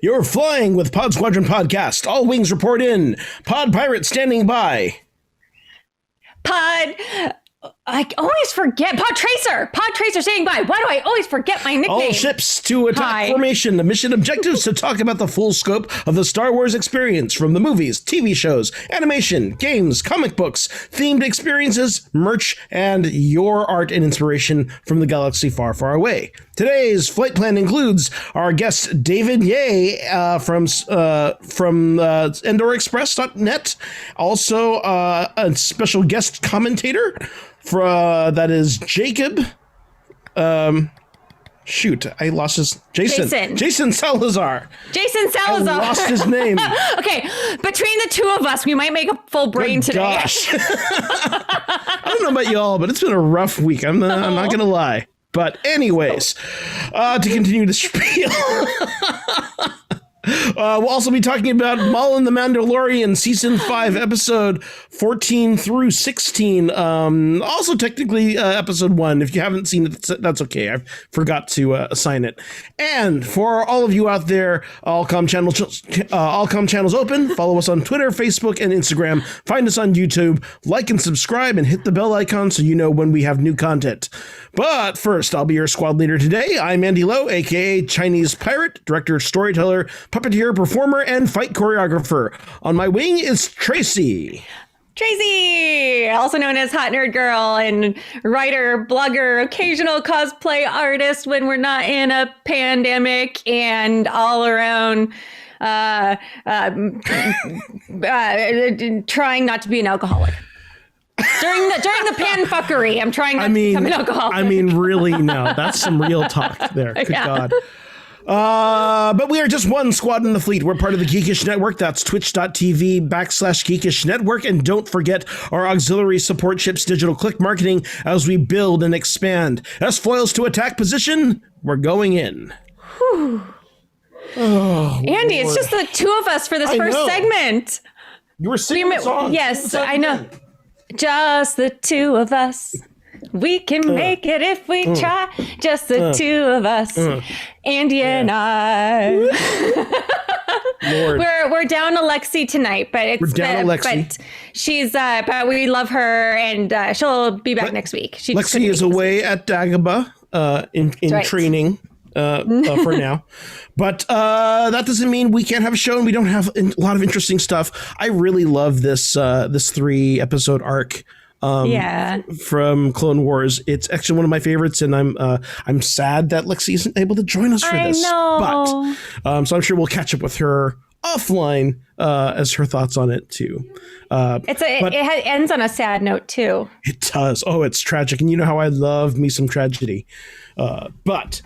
You're flying with Pod Squadron Podcast. All wings report in. Pod Pirate standing by. I always forget. Pod Tracer standing by. Why do I always forget my nickname? All ships to attack formation. The mission objectives to talk about the full scope of the Star Wars experience, from the movies, TV shows, animation, games, comic books, themed experiences, merch, and your art and inspiration from the galaxy far, far away. Today's flight plan includes our guest David Ye from EndorExpress.net, also a special guest commentator that is Jacob. Shoot, I lost his Jason Salazar. I lost his name. Okay, between the two of us, we might make a full brain today. Gosh. I don't know about y'all, but it's been a rough week. I'm not gonna lie. But anyways, to continue the spiel, we'll also be talking about Maul and the Mandalorian Season 5, Episode 14 through 16. Also technically Episode 1. If you haven't seen it, that's okay. I forgot to assign it. And for all of you out there, all comm channels open. Follow us on Twitter, Facebook, and Instagram. Find us on YouTube. Like and subscribe and hit the bell icon so you know when we have new content. But first, I'll be your squad leader today. I'm Andy Lowe, aka Chinese Pirate, director, storyteller, puppeteer, performer, and fight choreographer. On my wing is Tracy, also known as Hot Nerd Girl, and writer, blogger, occasional cosplay artist when we're not in a pandemic, and all around trying not to be an alcoholic. During the pan-fuckery, I'm trying not to become an alcoholic. I mean, really, no. That's some real talk there. Good God. But we are just one squad in the fleet. We're part of the Geekish Network. That's twitch.tv/Geekish Network. And don't forget our auxiliary support ships, Digital Click Marketing, as we build and expand. As foils to attack position, we're going in. Whew. Oh, Andy, Lord. It's just the two of us for this first segment. You were singing the song. Yes, I know. Just the two of us. We can make it if we try. Just the two of us. Andy and I. Lord. We're down to Lexi tonight, but we're down to Lexi. But she's but we love her, and she'll be back next week. Lexi is away at Dagobah in training for now. But that doesn't mean we can't have a show and we don't have a lot of interesting stuff. I really love this 3-episode arc from Clone Wars. It's actually one of my favorites, and I'm sad that Lexi isn't able to join us for this. I know. But so I'm sure we'll catch up with her offline as her thoughts on it too. It ends on a sad note too. It does. Oh, it's tragic, and you know how I love me some tragedy. But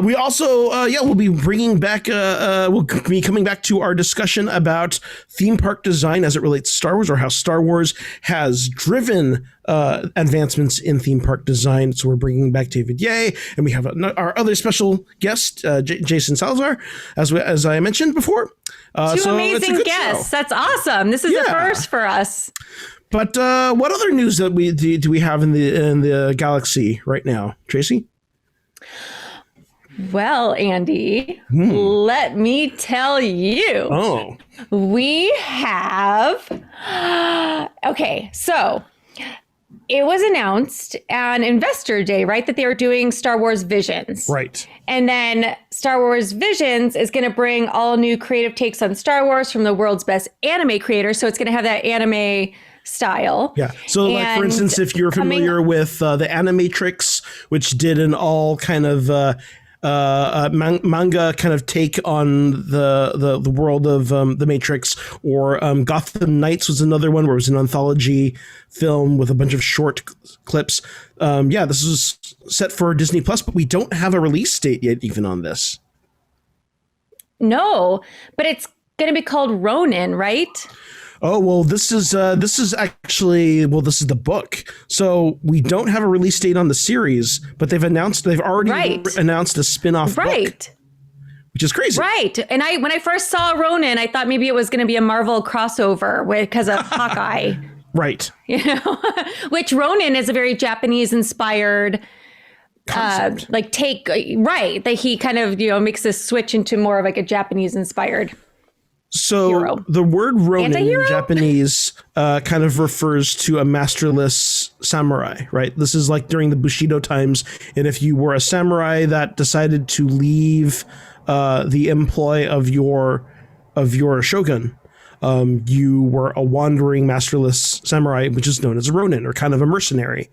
we also, we'll be bringing back, we'll be coming back to our discussion about theme park design as it relates to Star Wars, or how Star Wars has driven advancements in theme park design. So we're bringing back David Ye, and we have our other special guest, Jason Salazar, as I mentioned before. Two amazing guests. Show. That's awesome. This is the first for us. But what other news that do we have in the galaxy right now, Tracy? Well, Andy, let me tell you. Oh. We have... Okay, so it was announced on Investor Day, right, that they were doing Star Wars Visions. Right. And then Star Wars Visions is going to bring all new creative takes on Star Wars from the world's best anime creators. So it's going to have that anime style. Yeah. So like, for instance, if you're familiar with the Animatrix, which did an all kind of manga kind of take on the world of the Matrix, or Gotham Knights was another one where it was an anthology film with a bunch of short clips. This is set for Disney Plus, but we don't have a release date yet even on this. No, but it's going to be called Ronin, right? Oh, well, this is actually the book. So we don't have a release date on the series, but they've already announced a spin-off book, which is crazy. Right. And when I first saw Ronin, I thought maybe it was going to be a Marvel crossover because of Hawkeye. Right. You know, which Ronin is a very Japanese inspired concept. That he kind of, makes this switch into more of like a Japanese inspired hero. The word Ronin Anti-hero? in Japanese kind of refers to a masterless samurai, right? This is like during the Bushido times, and if you were a samurai that decided to leave the employ of your shogun, you were a wandering masterless samurai, which is known as a Ronin, or kind of a mercenary,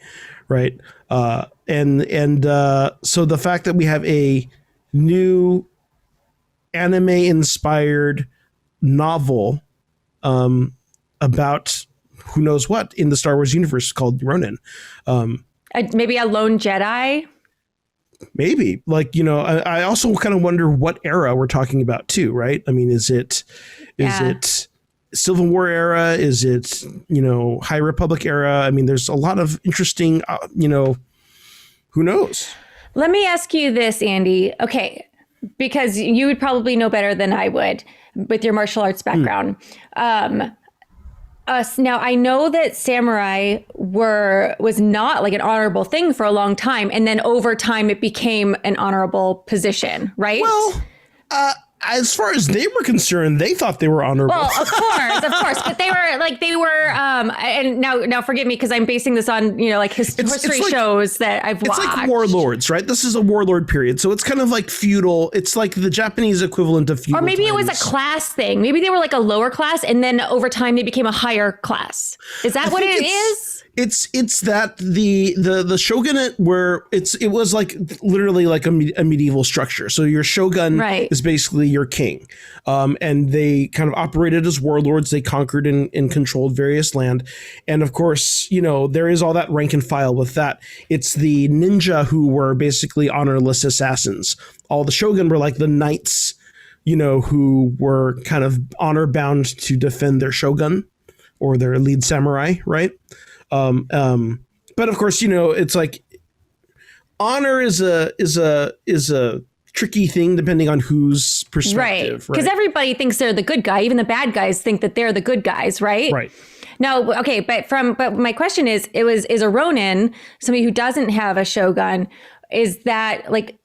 right? So the fact that we have a new anime-inspired novel about who knows what in the Star Wars universe called Ronin. Maybe a lone Jedi. Maybe, I also kind of wonder what era we're talking about too, right? I mean, is it Civil War era? Is it, High Republic era? I mean, there's a lot of interesting, who knows? Let me ask you this, Andy. Okay, because you would probably know better than I would with your martial arts background. Now, I know that samurai was not like an honorable thing for a long time. And then over time, it became an honorable position, right? Well, as far as they were concerned, they thought they were honorable. Well, of course. But they were, and now forgive me, because I'm basing this on, history shows that I've watched. It's like warlords, right? This is a warlord period. So it's kind of like feudal. It's like the Japanese equivalent of feudal. Or maybe times. It was a class thing. Maybe they were like a lower class, and then over time they became a higher class. Is that what it is? It's that the shogunate it was like literally like a medieval structure. So your shogun is basically your king, and they kind of operated as warlords. They conquered and controlled various land, and of course, there is all that rank and file with that. It's the ninja who were basically honorless assassins. All the shogun were like the knights, who were kind of honor bound to defend their shogun or their lead samurai, right? But of course, it's like honor is a tricky thing depending on whose perspective, right? Because everybody thinks they're the good guy. Even the bad guys think that they're the good guys, right? Right. No, okay, but my question is a Ronin somebody who doesn't have a shogun? Is that like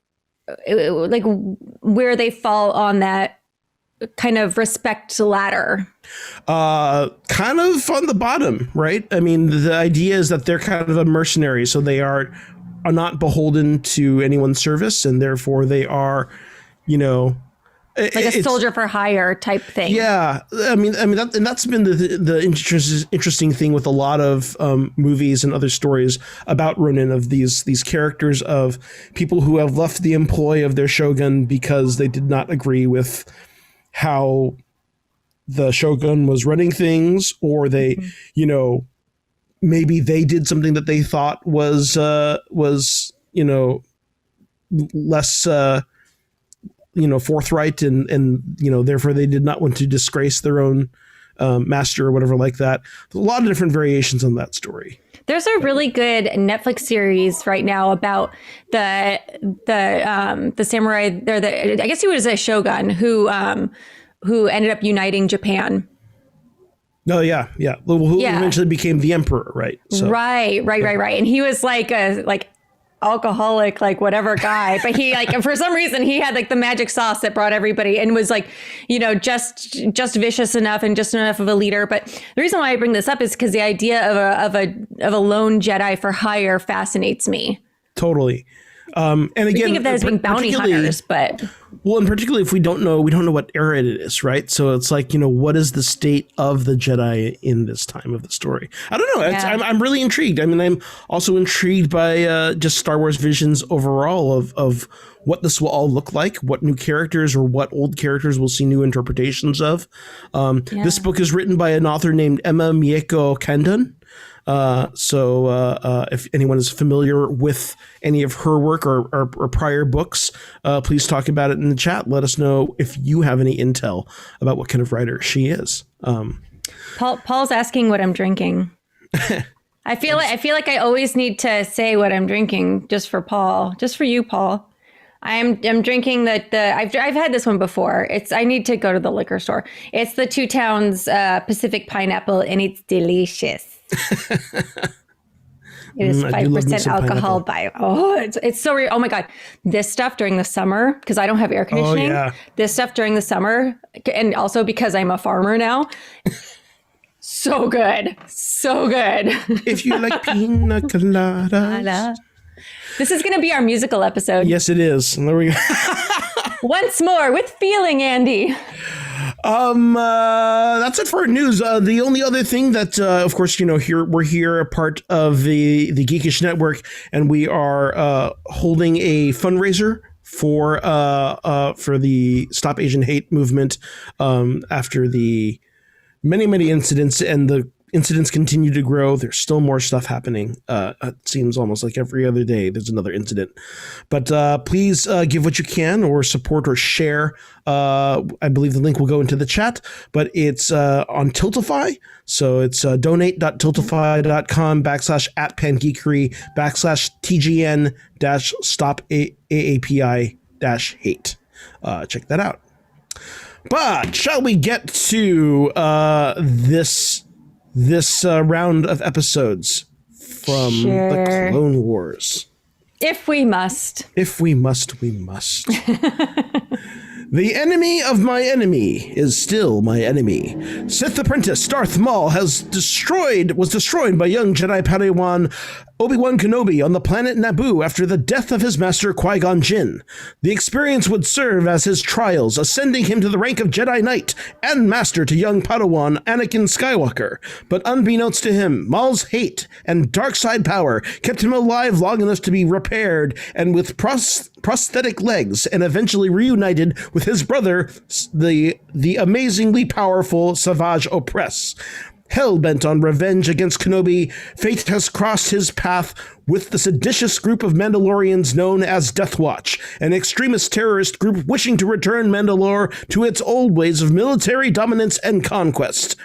where they fall on that kind of respect ladder? Kind of on the bottom, right? I mean, the idea is that they're kind of a mercenary, so they are not beholden to anyone's service, and therefore they are, like a soldier for hire type thing. Yeah, I mean that's been the interesting thing with a lot of movies and other stories about Ronin, of these characters of people who have left the employ of their shogun because they did not agree with how the shogun was running things, or they, maybe they did something that they thought was less, forthright, and therefore they did not want to disgrace their own master or whatever like that. There's a lot of different variations on that story. There's a really good Netflix series right now about the samurai. I guess he was a shogun who ended up uniting Japan. Oh yeah. Who eventually became the emperor, right? So, right. And he was like a alcoholic, like whatever guy, but he for some reason he had like the magic sauce that brought everybody, and was like, just vicious enough and just enough of a leader. But the reason why I bring this up is because the idea of a lone Jedi for hire fascinates me. Totally. And again, we think of that as being bounty hunters, but and particularly if we don't know what era it is, right? So it's like, what is the state of the Jedi in this time of the story? I don't know. Yeah. I'm really intrigued. I mean, I'm also intrigued by just Star Wars visions overall of what this will all look like, what new characters or what old characters we'll see new interpretations of. This book is written by an author named Emma Mieko Kandon. So if anyone is familiar with any of her work or prior books, please talk about it in the chat. Let us know if you have any intel about what kind of writer she is. Paul's asking what I'm drinking. I feel like I always need to say what I'm drinking just for Paul, just for you, Paul. I'm drinking I've had this one before. I need to go to the liquor store. It's the Two Towns Pacific Pineapple, and it's delicious. It is I do love me 5% some alcohol it's so oh my God. This stuff during the summer, because I don't have air conditioning. yeah. This stuff during the summer, and also because I'm a farmer now. So good. So good. If you like pina coladas. This is going to be our musical episode. Yes, it is. And there we go. Once more with feeling, Andy. That's it for our news. The only other thing that, of course, we're here a part of the Geekish Network, and we are holding a fundraiser for the Stop Asian Hate movement after the many incidents, and the incidents continue to grow. There's still more stuff happening. It seems almost like every other day there's another incident. But please give what you can, or support or share. I believe the link will go into the chat, but it's on Tiltify. So it's donate.tiltify.com/@pangeekery/TGN-stop AAPI-hate. Check that out. But shall we get to this round of episodes from the Clone Wars? If we must. If we must, we must. The enemy of my enemy is still my enemy. Sith apprentice Darth Maul was destroyed by young Jedi Padawan Obi-Wan Kenobi on the planet Naboo after the death of his master Qui-Gon Jinn. The experience would serve as his trials, ascending him to the rank of Jedi Knight and master to young Padawan Anakin Skywalker. But unbeknownst to him, Maul's hate and dark side power kept him alive long enough to be repaired and with prosthetic legs, and eventually reunited with his brother, the amazingly powerful Savage Opress. Hell-bent on revenge against Kenobi, fate has crossed his path with the seditious group of Mandalorians known as Death Watch, an extremist terrorist group wishing to return Mandalore to its old ways of military dominance and conquest.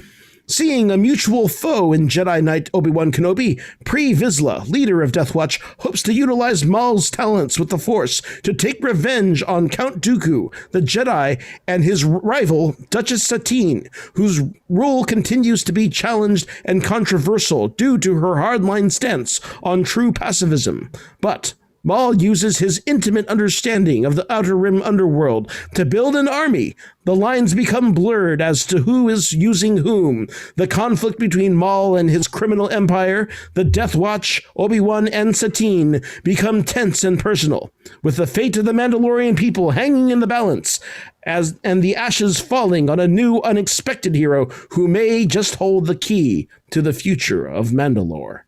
Seeing a mutual foe in Jedi Knight Obi-Wan Kenobi, Pre Vizsla, leader of Death Watch, hopes to utilize Maul's talents with the Force to take revenge on Count Dooku, the Jedi, and his rival, Duchess Satine, whose rule continues to be challenged and controversial due to her hardline stance on true pacifism. But Maul uses his intimate understanding of the Outer Rim underworld to build an army. The lines become blurred as to who is using whom. The conflict between Maul and his criminal empire, the Death Watch, Obi-Wan, and Satine become tense and personal, with the fate of the Mandalorian people hanging in the balance, and the ashes falling on a new, unexpected hero who may just hold the key to the future of Mandalore.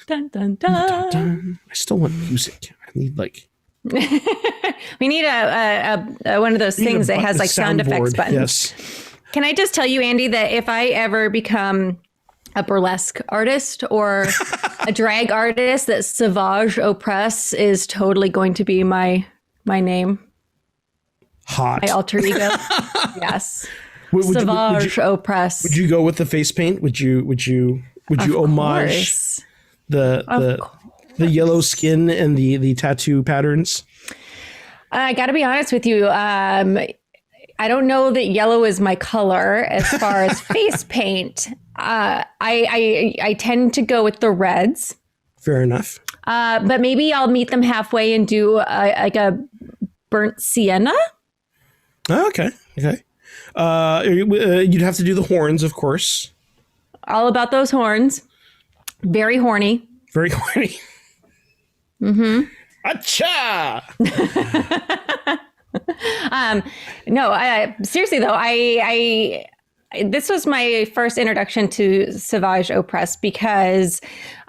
Dun, dun, dun. Dun, dun. I still want music. I need we need a one of those things that has like sound effects buttons. Yes. Can I just tell you, Andy, that if I ever become a burlesque artist or a drag artist, that Savage Opress is totally going to be my name. Hot. My alter ego. Yes. Savage Opress. Would you go with the face paint? Would you homage the yellow skin and the tattoo patterns? I got to be honest with you. I don't know that yellow is my color as far as face paint. I tend to go with the reds. Fair enough. But maybe I'll meet them halfway and do like a burnt sienna. Oh, okay. You'd have to do the horns, of course. All about those horns. Very horny. Very horny. Mm-hmm. Acha! No, seriously though, I this was my first introduction to Savage Opress because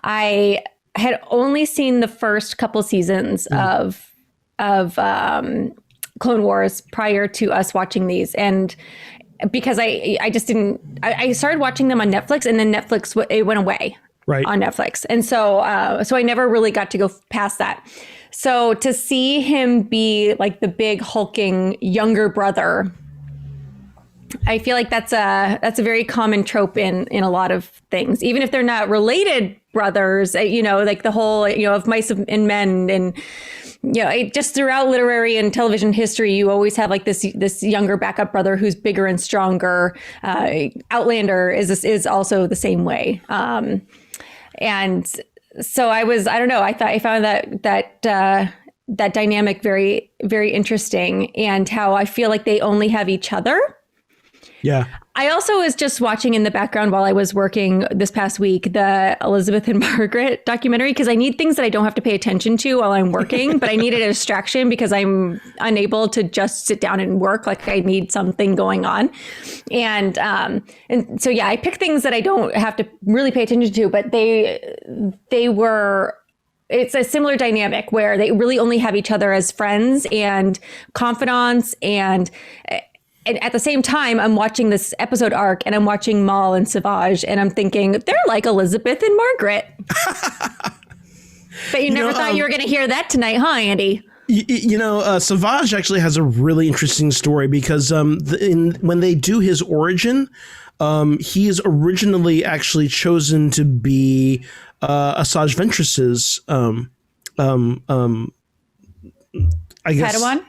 I had only seen the first couple seasons of Clone Wars prior to us watching these, and because I just didn't. I started watching them on Netflix, and then Netflix it went away. Right. On Netflix. And so I never really got to go past that. So to see him be like the big hulking younger brother, I feel like that's a very common trope in a lot of things, even if they're not related brothers, like the whole, of mice and men, and just throughout literary and television history, you always have like this younger backup brother who's bigger and stronger. Outlander is also the same way. And so I don't know. I found that dynamic very, very interesting, and how I feel like they only have each other. Yeah. I also was just watching in the background while I was working this past week, the Elizabeth and Margaret documentary, because I need things that I don't have to pay attention to while I'm working, but I needed a distraction because I'm unable to just sit down and work. Like I need something going on. And so, yeah, I pick things that I don't have to really pay attention to, but it's a similar dynamic where they really only have each other as friends and confidants, and at the same time, I'm watching this episode arc and I'm watching Maul and Savage, and I'm thinking they're like Elizabeth and Margaret. But you never thought you were going to hear that tonight, huh, Andy? Savage actually has a really interesting story because when they do his origin, he is originally actually chosen to be Asajj Ventress's I guess Padawan?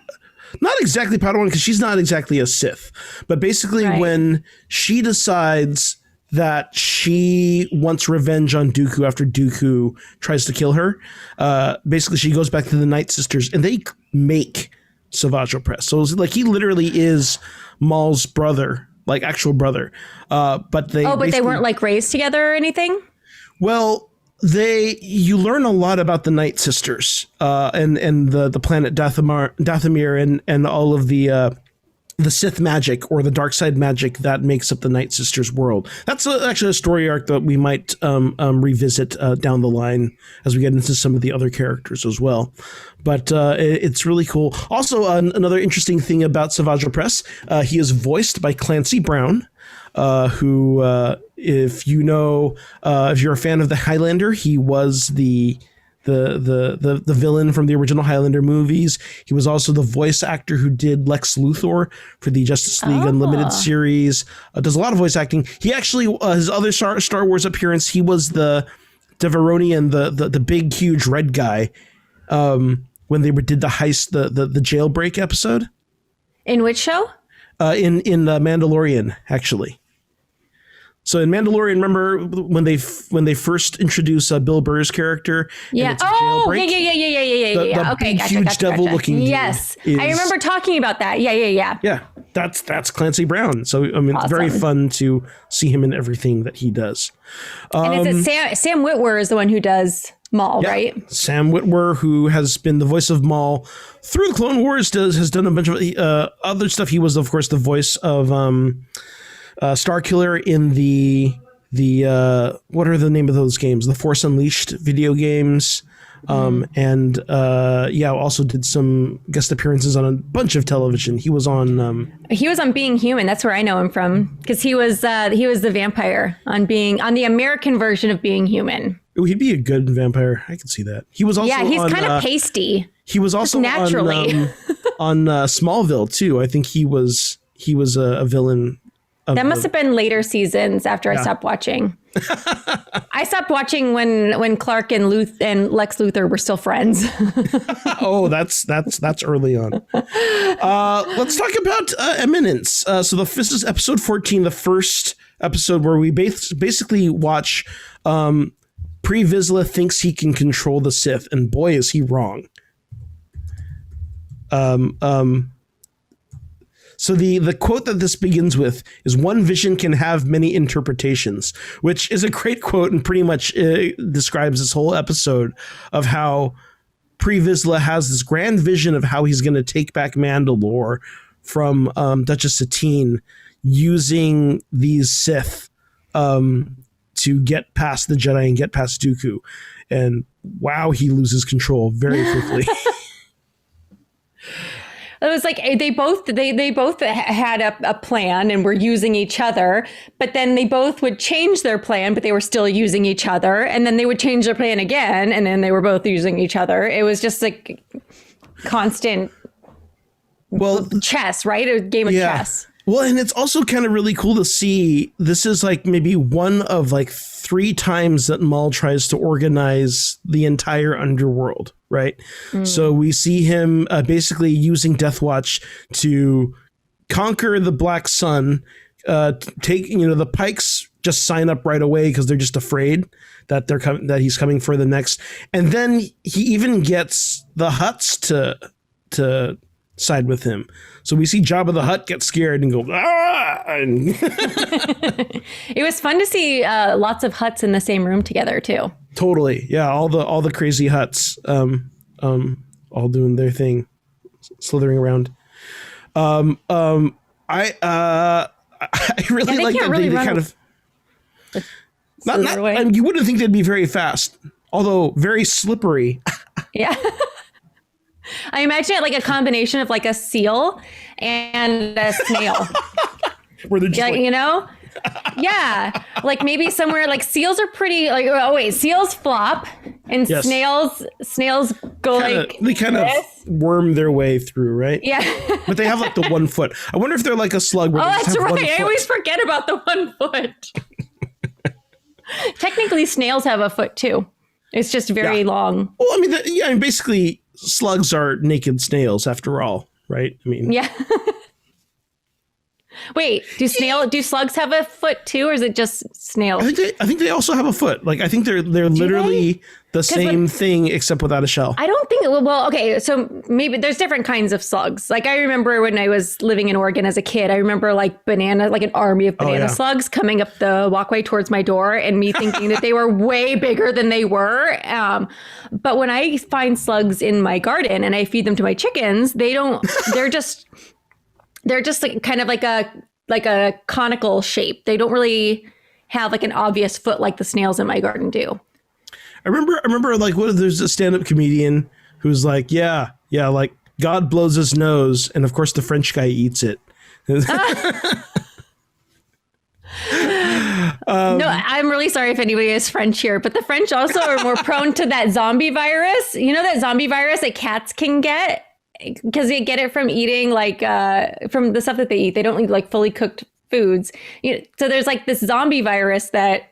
Not exactly Padawan, because she's not exactly a Sith, but basically when she decides that she wants revenge on Dooku after Dooku tries to kill her, basically she goes back to the Night Sisters and they make Savage Opress. So it's like he literally is Maul's brother, like actual brother. But they weren't like raised together or anything? Well, you learn a lot about the Night Sisters and the planet Dathomir and all of the Sith magic or the dark side magic that makes up the Night Sisters world. That's actually a story arc that we might revisit down the line as we get into some of the other characters as well. But it's really cool. Also, another interesting thing about Savage Opress, he is voiced by Clancy Brown. Who, if you know, if you're a fan of the Highlander, he was the villain from the original Highlander movies. He was also the voice actor who did Lex Luthor for the Justice League Unlimited series. Does a lot of voice acting. He actually, his other Star Wars appearance, he was the Devaronian, the big, huge red guy when they did the heist, the jailbreak episode. In which show? In Mandalorian, actually. So in Mandalorian, remember when they first introduce Bill Burr's character? Yeah. And it's Jailbreak? Yeah. The Okay, big, huge devil-looking dude. Yes, I remember talking about that. Yeah. Yeah, that's Clancy Brown. So I mean, It's very fun to see him in everything that he does. And is it Sam Witwer is the one who does Maul, right? Sam Witwer, who has been the voice of Maul through the Clone Wars, has done a bunch of other stuff. He was, of course, the voice of Starkiller in the what are the name of those games? The Force Unleashed video games. And also did some guest appearances on a bunch of television. He was on Being Human. That's where I know him from, because he was the vampire on the American version of Being Human. Ooh, he'd be a good vampire. I can see that. He was also he's kind of pasty. He was also naturally on Smallville too. I think he was a villain. That must have been later seasons after I stopped watching. I stopped watching when Clark and Lex Luthor were still friends. Oh, that's early on. Let's talk about Eminence. So this is episode 14, the first episode where we basically watch Pre Vizsla thinks he can control the Sith, and boy is he wrong. So the quote that this begins with is, "One vision can have many interpretations," which is a great quote and pretty much describes this whole episode of how Pre Vizsla has this grand vision of how he's going to take back Mandalore from Duchess Satine using these Sith to get past the Jedi and get past Dooku. And wow, he loses control very quickly. It was like they both had a plan and were using each other, but then they both would change their plan, but they were still using each other, and then they would change their plan again, and then they were both using each other. It was just like constant chess, right? A game of chess. Well, and it's also kind of really cool to see. This is like maybe one of like 3 times that Maul tries to organize the entire underworld, right? So we see him basically using Death Watch to conquer the Black Sun, take the Pikes just sign up right away because they're just afraid that that he's coming for them next. And then he even gets the Hutts to side with him. So we see Jabba the Hutt get scared and go, ah! And it was fun to see lots of Hutts in the same room together too. Totally. Yeah. All the crazy Hutts, all doing their thing, slithering around. I really like that they kind of not you wouldn't think they'd be very fast, although very slippery. Yeah. I imagine it like a combination of like a seal and a snail. Where they're just like, you know? Yeah. Like maybe somewhere like seals are pretty like, oh wait, seals flop and Yes. snails go like they kind of worm their way through, right? Yeah. But they have like the 1 foot. I wonder if they're like a slug where Oh, they just that's have 1 right. I foot. always forget about the 1 foot. Technically snails have a foot too. It's just very long. Well, I mean, basically slugs are naked snails after all, right? I mean, Yeah. Wait, do slugs have a foot too, or is it just snails? I think they also have a foot. Like I think they're literally the same thing except without a shell. I don't think. Well, okay, so maybe there's different kinds of slugs. Like I remember when I was living in Oregon as a kid, I remember like an army of banana slugs coming up the walkway towards my door, and me thinking that they were way bigger than they were. But when I find slugs in my garden and I feed them to my chickens, they don't. They're just like kind of like a conical shape. They don't really have like an obvious foot like the snails in my garden do. I remember like there's a stand-up comedian who's like, yeah, like God blows his nose, and of course the French guy eats it. No, I'm really sorry if anybody is French here, but the French also are more prone to that zombie virus. You know that zombie virus that cats can get? Because they get it from eating from the stuff that they eat. They don't eat like fully cooked foods. So there's like this zombie virus that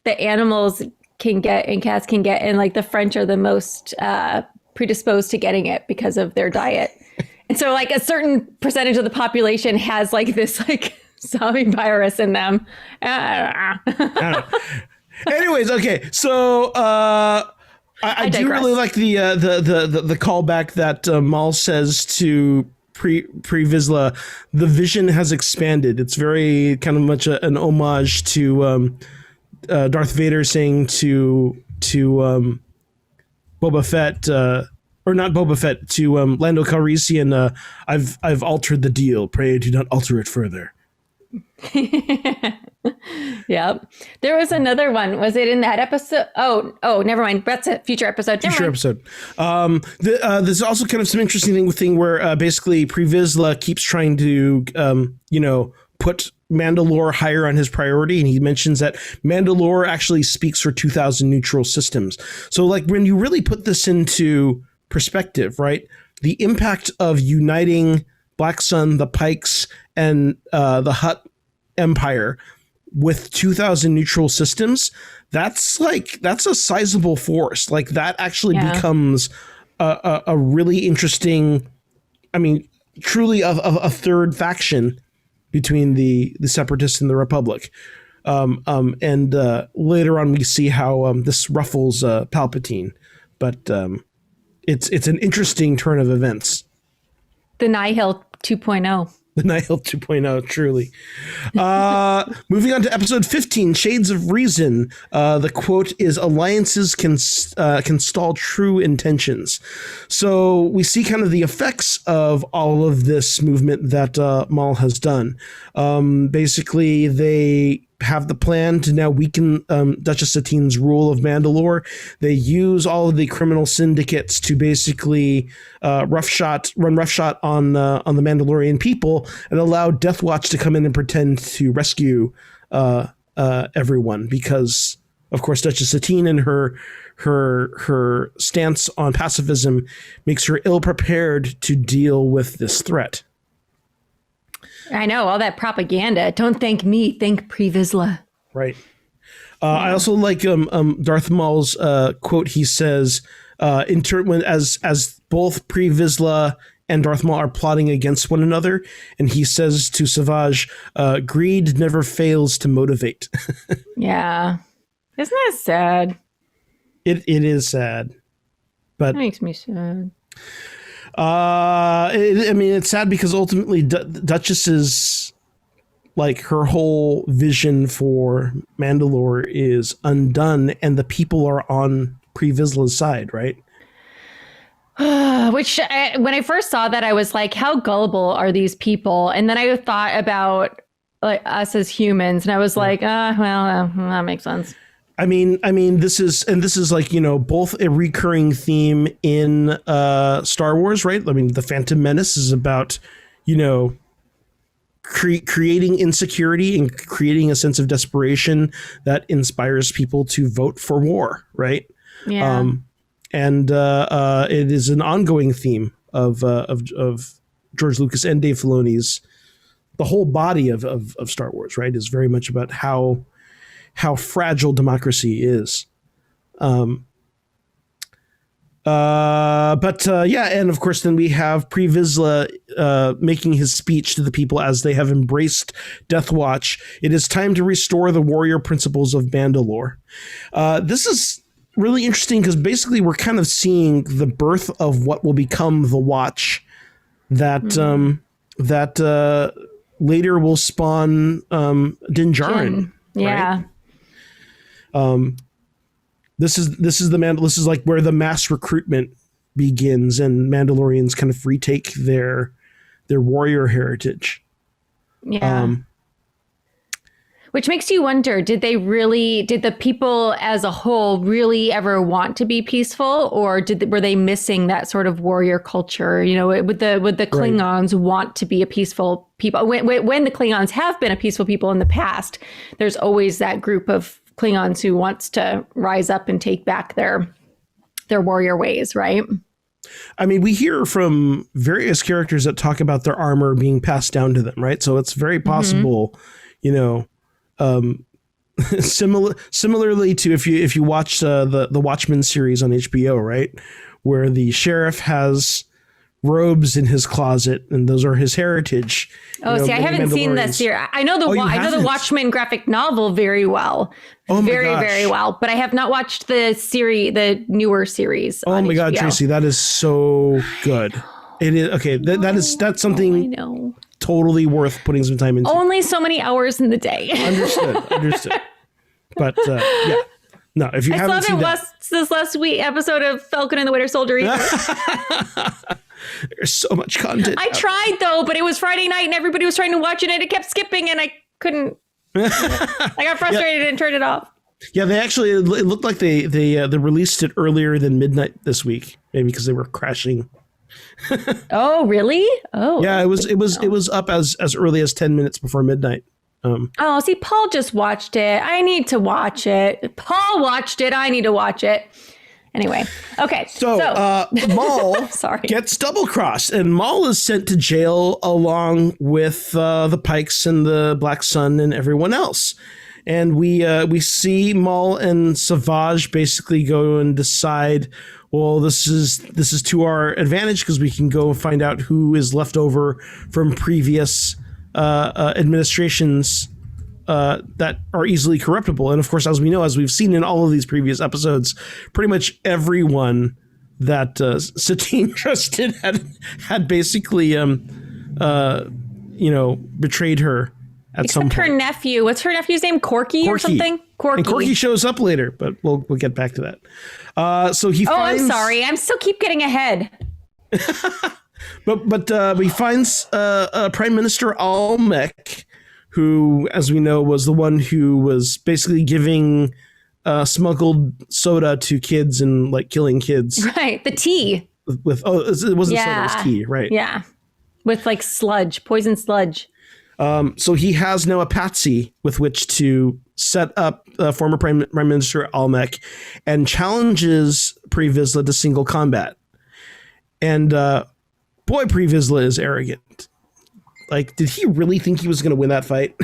the animals can get and cats can get. And like the French are the most predisposed to getting it because of their diet. And so like a certain percentage of the population has like this like zombie virus in them. Anyways, okay. So I do really like the callback that Maul says to Pre Vizsla. The vision has expanded. It's very kind of much an homage to Darth Vader saying to Boba Fett, or not Boba Fett, to Lando Calrissian. I've altered the deal. Pray do not alter it further. Yep. There was another one. Was it in that episode? Oh, never mind. That's a future episode. Future episode. There's also kind of some interesting thing where basically Pre Vizsla keeps trying to, put Mandalore higher on his priority, and he mentions that Mandalore actually speaks for 2,000 neutral systems. So, like, when you really put this into perspective, right, the impact of uniting Black Sun, the Pikes, and the Hutt Empire with 2,000 neutral systems, that's a sizable force. Like that actually becomes a really interesting, truly a third faction between the Separatists and the Republic. And later on we see how this ruffles Palpatine, but it's an interesting turn of events. The Nihil 2.0. The Nihil 2.0, truly. Moving on to episode 15, Shades of Reason. The quote is, alliances can stall true intentions. So we see kind of the effects of all of this movement that Maul has done. Basically, they have the plan to now weaken Duchess Satine's rule of Mandalore. They use all of the criminal syndicates to basically run roughshod on the Mandalorian people and allow Death Watch to come in and pretend to rescue everyone, because of course Duchess Satine and her stance on pacifism makes her ill prepared to deal with this threat. I know, all that propaganda. Don't thank me, thank Pre Vizsla. Right. I also like Darth Maul's quote. He says, as both Pre Vizsla and Darth Maul are plotting against one another, and he says to Savage, greed never fails to motivate. Yeah. Isn't that sad? It is sad. But That makes me sad. I mean, it's sad because ultimately Duchess's, like, her whole vision for Mandalore is undone, and the people are on Pre Vizsla's side, right? Which, when I first saw that, I was like, how gullible are these people? And then I thought about like us as humans, and I was like, that makes sense. I mean, this is like, you know, both a recurring theme in Star Wars, right? I mean, the Phantom Menace is about, you know, creating insecurity and creating a sense of desperation that inspires people to vote for war, right? Yeah. And it is an ongoing theme of George Lucas and Dave Filoni's. The whole body of Star Wars, right, is very much about how fragile democracy is. Yeah, and of course then we have Pre Vizsla making his speech to the people as they have embraced Death Watch. It is time to restore the warrior principles of Mandalore. This is really interesting because basically we're kind of seeing the birth of what will become the Watch that later will spawn Din Djarin. Yeah. Right? This is like where the mass recruitment begins, and Mandalorians kind of retake their warrior heritage. Yeah. Which makes you wonder, did the people as a whole really ever want to be peaceful, or were they missing that sort of warrior culture? You know, would the Klingons want to be a peaceful people? When the Klingons have been a peaceful people in the past, there's always that group of Klingons who wants to rise up and take back their warrior ways, right? I mean, we hear from various characters that talk about their armor being passed down to them, right? So it's very possible, you know, similarly to if you watch the Watchmen series on HBO, right, where the sheriff has robes in his closet and those are his heritage. Oh, see, I haven't seen this series. I know the Watchmen graphic novel very well, very well, but I have not watched the newer series. Oh my God, Tracy, that is so good. It is okay. That's something I know. Totally worth putting some time into. Only so many hours in the day. Understood. But yeah, no. If you haven't seen this last week episode of Falcon and the Winter Soldier either. There's so much content. I tried though, but it was Friday night and everybody was trying to watch it and it kept skipping and I couldn't. I got frustrated and turned it off. Yeah, they actually, it looked like they released it earlier than midnight this week, maybe because they were crashing. Oh, really? Oh, yeah, it was up as early as 10 minutes before midnight. See, Paul just watched it. I need to watch it. Paul watched it. I need to watch it. Anyway, okay. So Maul gets double-crossed, and Maul is sent to jail along with the Pikes and the Black Sun and everyone else. And we see Maul and Savage basically go and decide, well, this is to our advantage because we can go find out who is left over from previous administrations that are easily corruptible. And of course, as we know, as we've seen in all of these previous episodes, pretty much everyone that Satine trusted had basically betrayed her at some point. Her nephew. What's her nephew's name? Corky or something? Corky. And Corky shows up later, but we'll get back to that. So he finds... I'm sorry. I'm still keep getting ahead. But he finds Prime Minister Almec, who, as we know, was the one who was basically giving smuggled soda to kids and like killing kids. Right. The tea. It wasn't soda, it was tea, right? Yeah. With like sludge, poison sludge. So he has now a patsy with which to set up former Prime Minister Almec and challenges Pre Vizsla to single combat. And boy, Pre Vizsla is arrogant. Like, did he really think he was going to win that fight?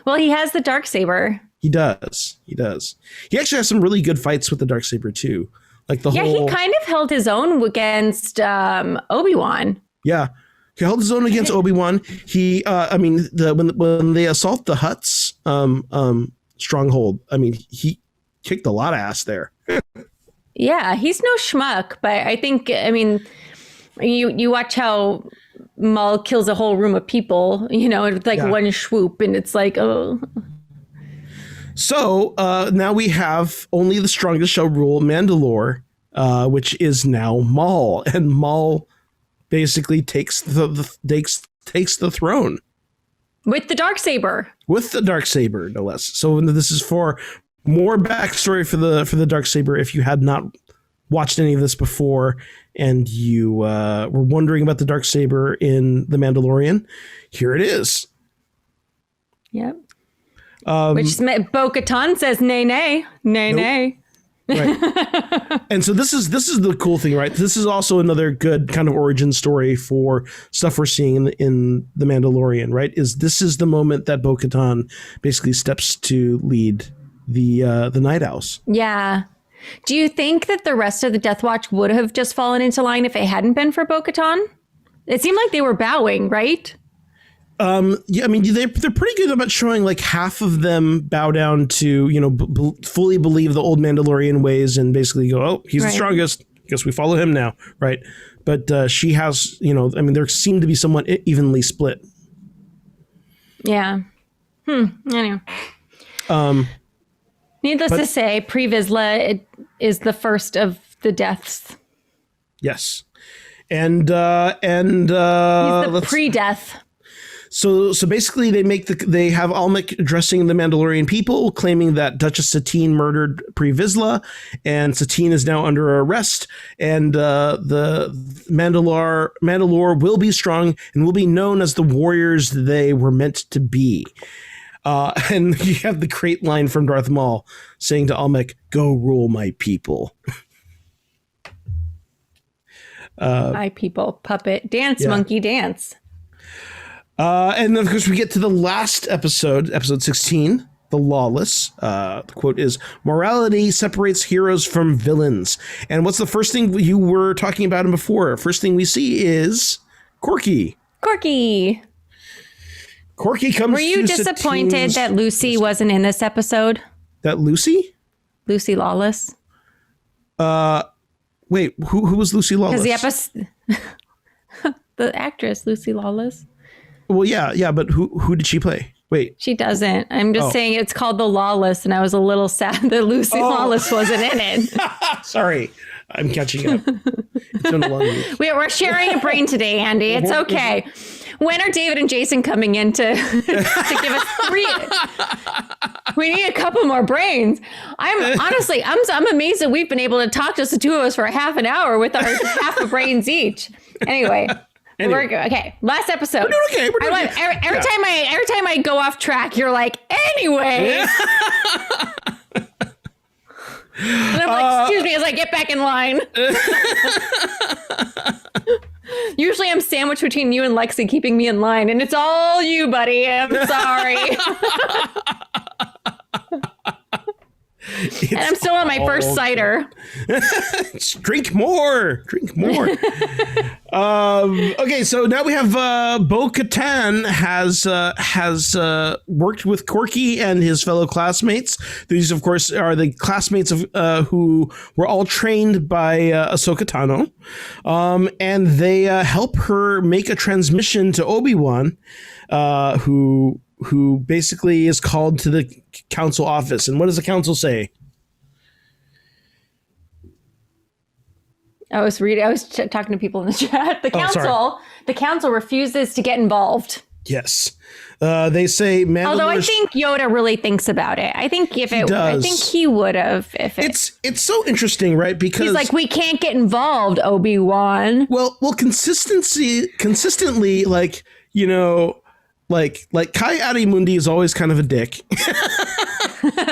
Well, he has the Darksaber. He does. He actually has some really good fights with the Darksaber too. Like he kind of held his own against Obi-Wan. Yeah. He held his own against Obi-Wan. He, when they assault the Hutt's stronghold, he kicked a lot of ass there. Yeah, he's no schmuck, but I think, you watch how Maul kills a whole room of people, it's like one swoop, and it's like, oh. So now we have only the strongest shall rule Mandalore, which is now Maul, and Maul basically takes the throne with the Darksaber. With the Darksaber, no less. So this is for more backstory for the Darksaber. If you had not watched any of this before and you were wondering about the Darksaber in The Mandalorian, here it is. Yep. Which Bo-Katan says, nay, nay, nay, nope. Nay. Right. And so this is the cool thing, right? This is also another good kind of origin story for stuff we're seeing in The Mandalorian, right? This is the moment that Bo-Katan basically steps to lead the Night Owls. Yeah. Do you think that the rest of the Death Watch would have just fallen into line if it hadn't been for Bo-Katan? It seemed like they were bowing, right? Yeah, they're pretty good about showing like half of them bow down to, fully believe the old Mandalorian ways and basically go, oh, he's the strongest. Guess we follow him now. Right. But she has, there seem to be somewhat evenly split. Yeah. Anyway. Needless to say, Pre Vizsla is the first of the deaths. Yes. And he's the pre-death. So basically they have Almec addressing the Mandalorian people, claiming that Duchess Satine murdered Pre Vizsla, and Satine is now under arrest, and the Mandalore will be strong and will be known as the warriors they were meant to be. And you have the great line from Darth Maul saying to Almec, "Go rule my people." My people, puppet, dance, monkey, dance. And of course, we get to the last episode 16, The Lawless. The quote is, "Morality separates heroes from villains." And what's the first thing you were talking about him before? First thing we see is Corky. Corky comes. Were you disappointed that Lucy wasn't in this episode? That Lucy? Lucy Lawless. Wait, who was Lucy Lawless? Because the episode, the actress Lucy Lawless. Well, yeah, but who did she play? Wait. She doesn't. I'm just saying it's called The Lawless, and I was a little sad that Lucy Lawless wasn't in it. Sorry. I'm catching up. It's been a long week. We're sharing a brain today, Andy. It's okay. When are David and Jason coming in to give us 3? We need a couple more brains. I'm amazed that we've been able to talk just the two of us for a half an hour with our half a brains each. Anyway. Okay, last episode. We're doing okay. Every time I go off track, you're like, anyway. And I'm like, excuse me, as I get back in line. Usually I'm sandwiched between you and Lexi, keeping me in line, and it's all you, buddy. I'm sorry. And I'm still on my first cider. Drink more. Okay, so now we have Bo-Katan has worked with Corky and his fellow classmates. These, of course, are the classmates of who were all trained by Ahsoka Tano, and they help her make a transmission to Obi-Wan, who basically is called to the council office. And what does the council say? I was talking to people in the chat. The council refuses to get involved. Yes. They say Although I think Yoda really thinks about it. I think I think he would have It's so interesting, right? Because he's like, we can't get involved, Obi-Wan. Well, consistently, like, like Kai Adimundi is always kind of a dick.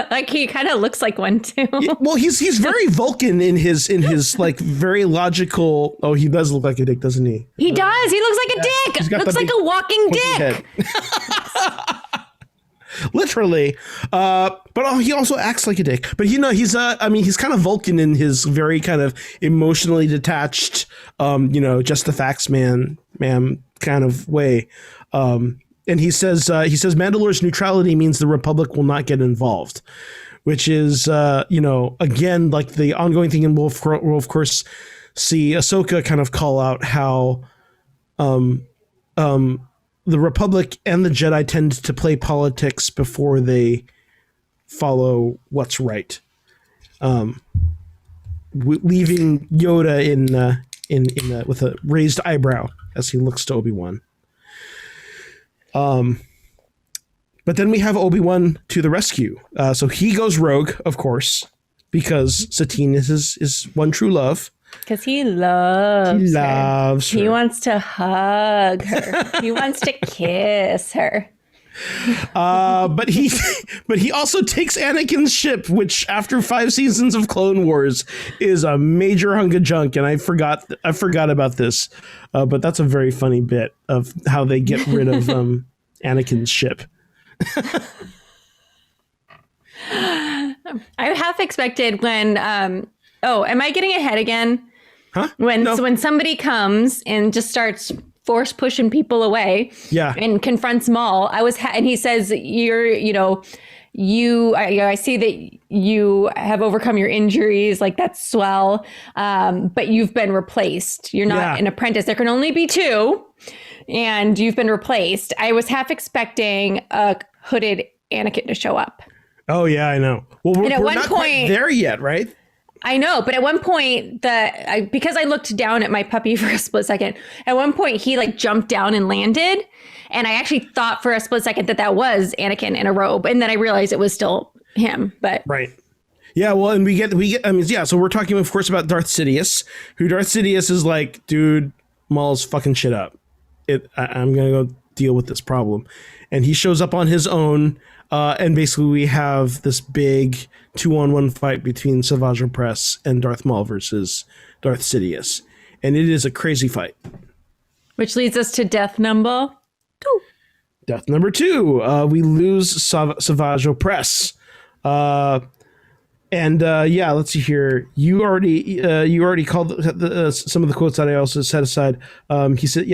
Like he kind of looks like one too. Well, he's very Vulcan in his like very logical. Oh, he does look like a dick, doesn't he? He does. He looks like a dick. Looks like a walking dick. Literally. But he also acts like a dick. But he's he's kind of Vulcan in his very kind of emotionally detached, just the facts man ma'am kind of way. And he says Mandalore's neutrality means the Republic will not get involved, which is, again, like the ongoing thing, and we'll of course see Ahsoka kind of call out how the Republic and the Jedi tend to play politics before they follow what's right, leaving Yoda in with a raised eyebrow as he looks to Obi-Wan. But then we have Obi-Wan to the rescue. So he goes rogue, of course, because Satine is his one true love. Because he loves her. Her. He wants to hug her. He wants to kiss her. But he also takes Anakin's ship, which after 5 seasons of Clone Wars is a major hunk of junk. And I forgot about this, but that's a very funny bit of how they get rid of Anakin's ship. I half expected when am I getting ahead again? Huh? When somebody comes and just starts force pushing people away, and confronts Maul, and he says, I see that you have overcome your injuries, like that's swell, but you've been replaced. You're not an apprentice. There can only be 2, and you've been replaced. I was half expecting a hooded Anakin to show up. Oh yeah, I know. Well, we're not quite there yet, right? I know, but at one point, because I looked down at my puppy for a split second, at one point he like jumped down and landed, and I actually thought for a split second that was Anakin in a robe, and then I realized it was still him. But right, yeah. Well, and we get. I mean, yeah. So we're talking, of course, about Darth Sidious, who Darth Sidious is like, dude, Maul's fucking shit up. I'm gonna go deal with this problem, and he shows up on his own. And basically we have this big 2-on-1 fight between Savage Opress and Darth Maul versus Darth Sidious. And it is a crazy fight. Which leads us to death number 2. Death number 2. We lose Savage Opress. Let's see here. You already called some of the quotes that I also set aside. He said,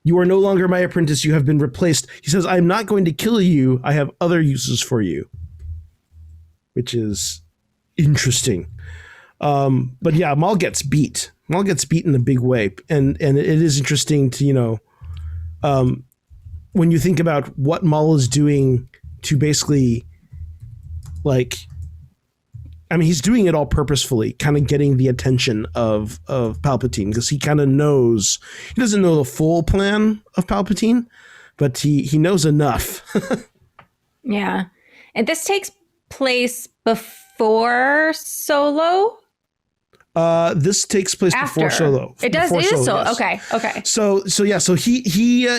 you are no longer my apprentice. You have been replaced. He says, I'm not going to kill you. I have other uses for you. Which is interesting. But yeah, Maul gets beat. Maul gets beat in a big way. And it is interesting to, when you think about what Maul is doing to basically, he's doing it all purposefully, kind of getting the attention of Palpatine, because he kind of knows, he doesn't know the full plan of Palpatine, but he knows enough. Yeah. And this takes place before Solo? This takes place before Solo. It does. It is Solo. Yes. Okay. So he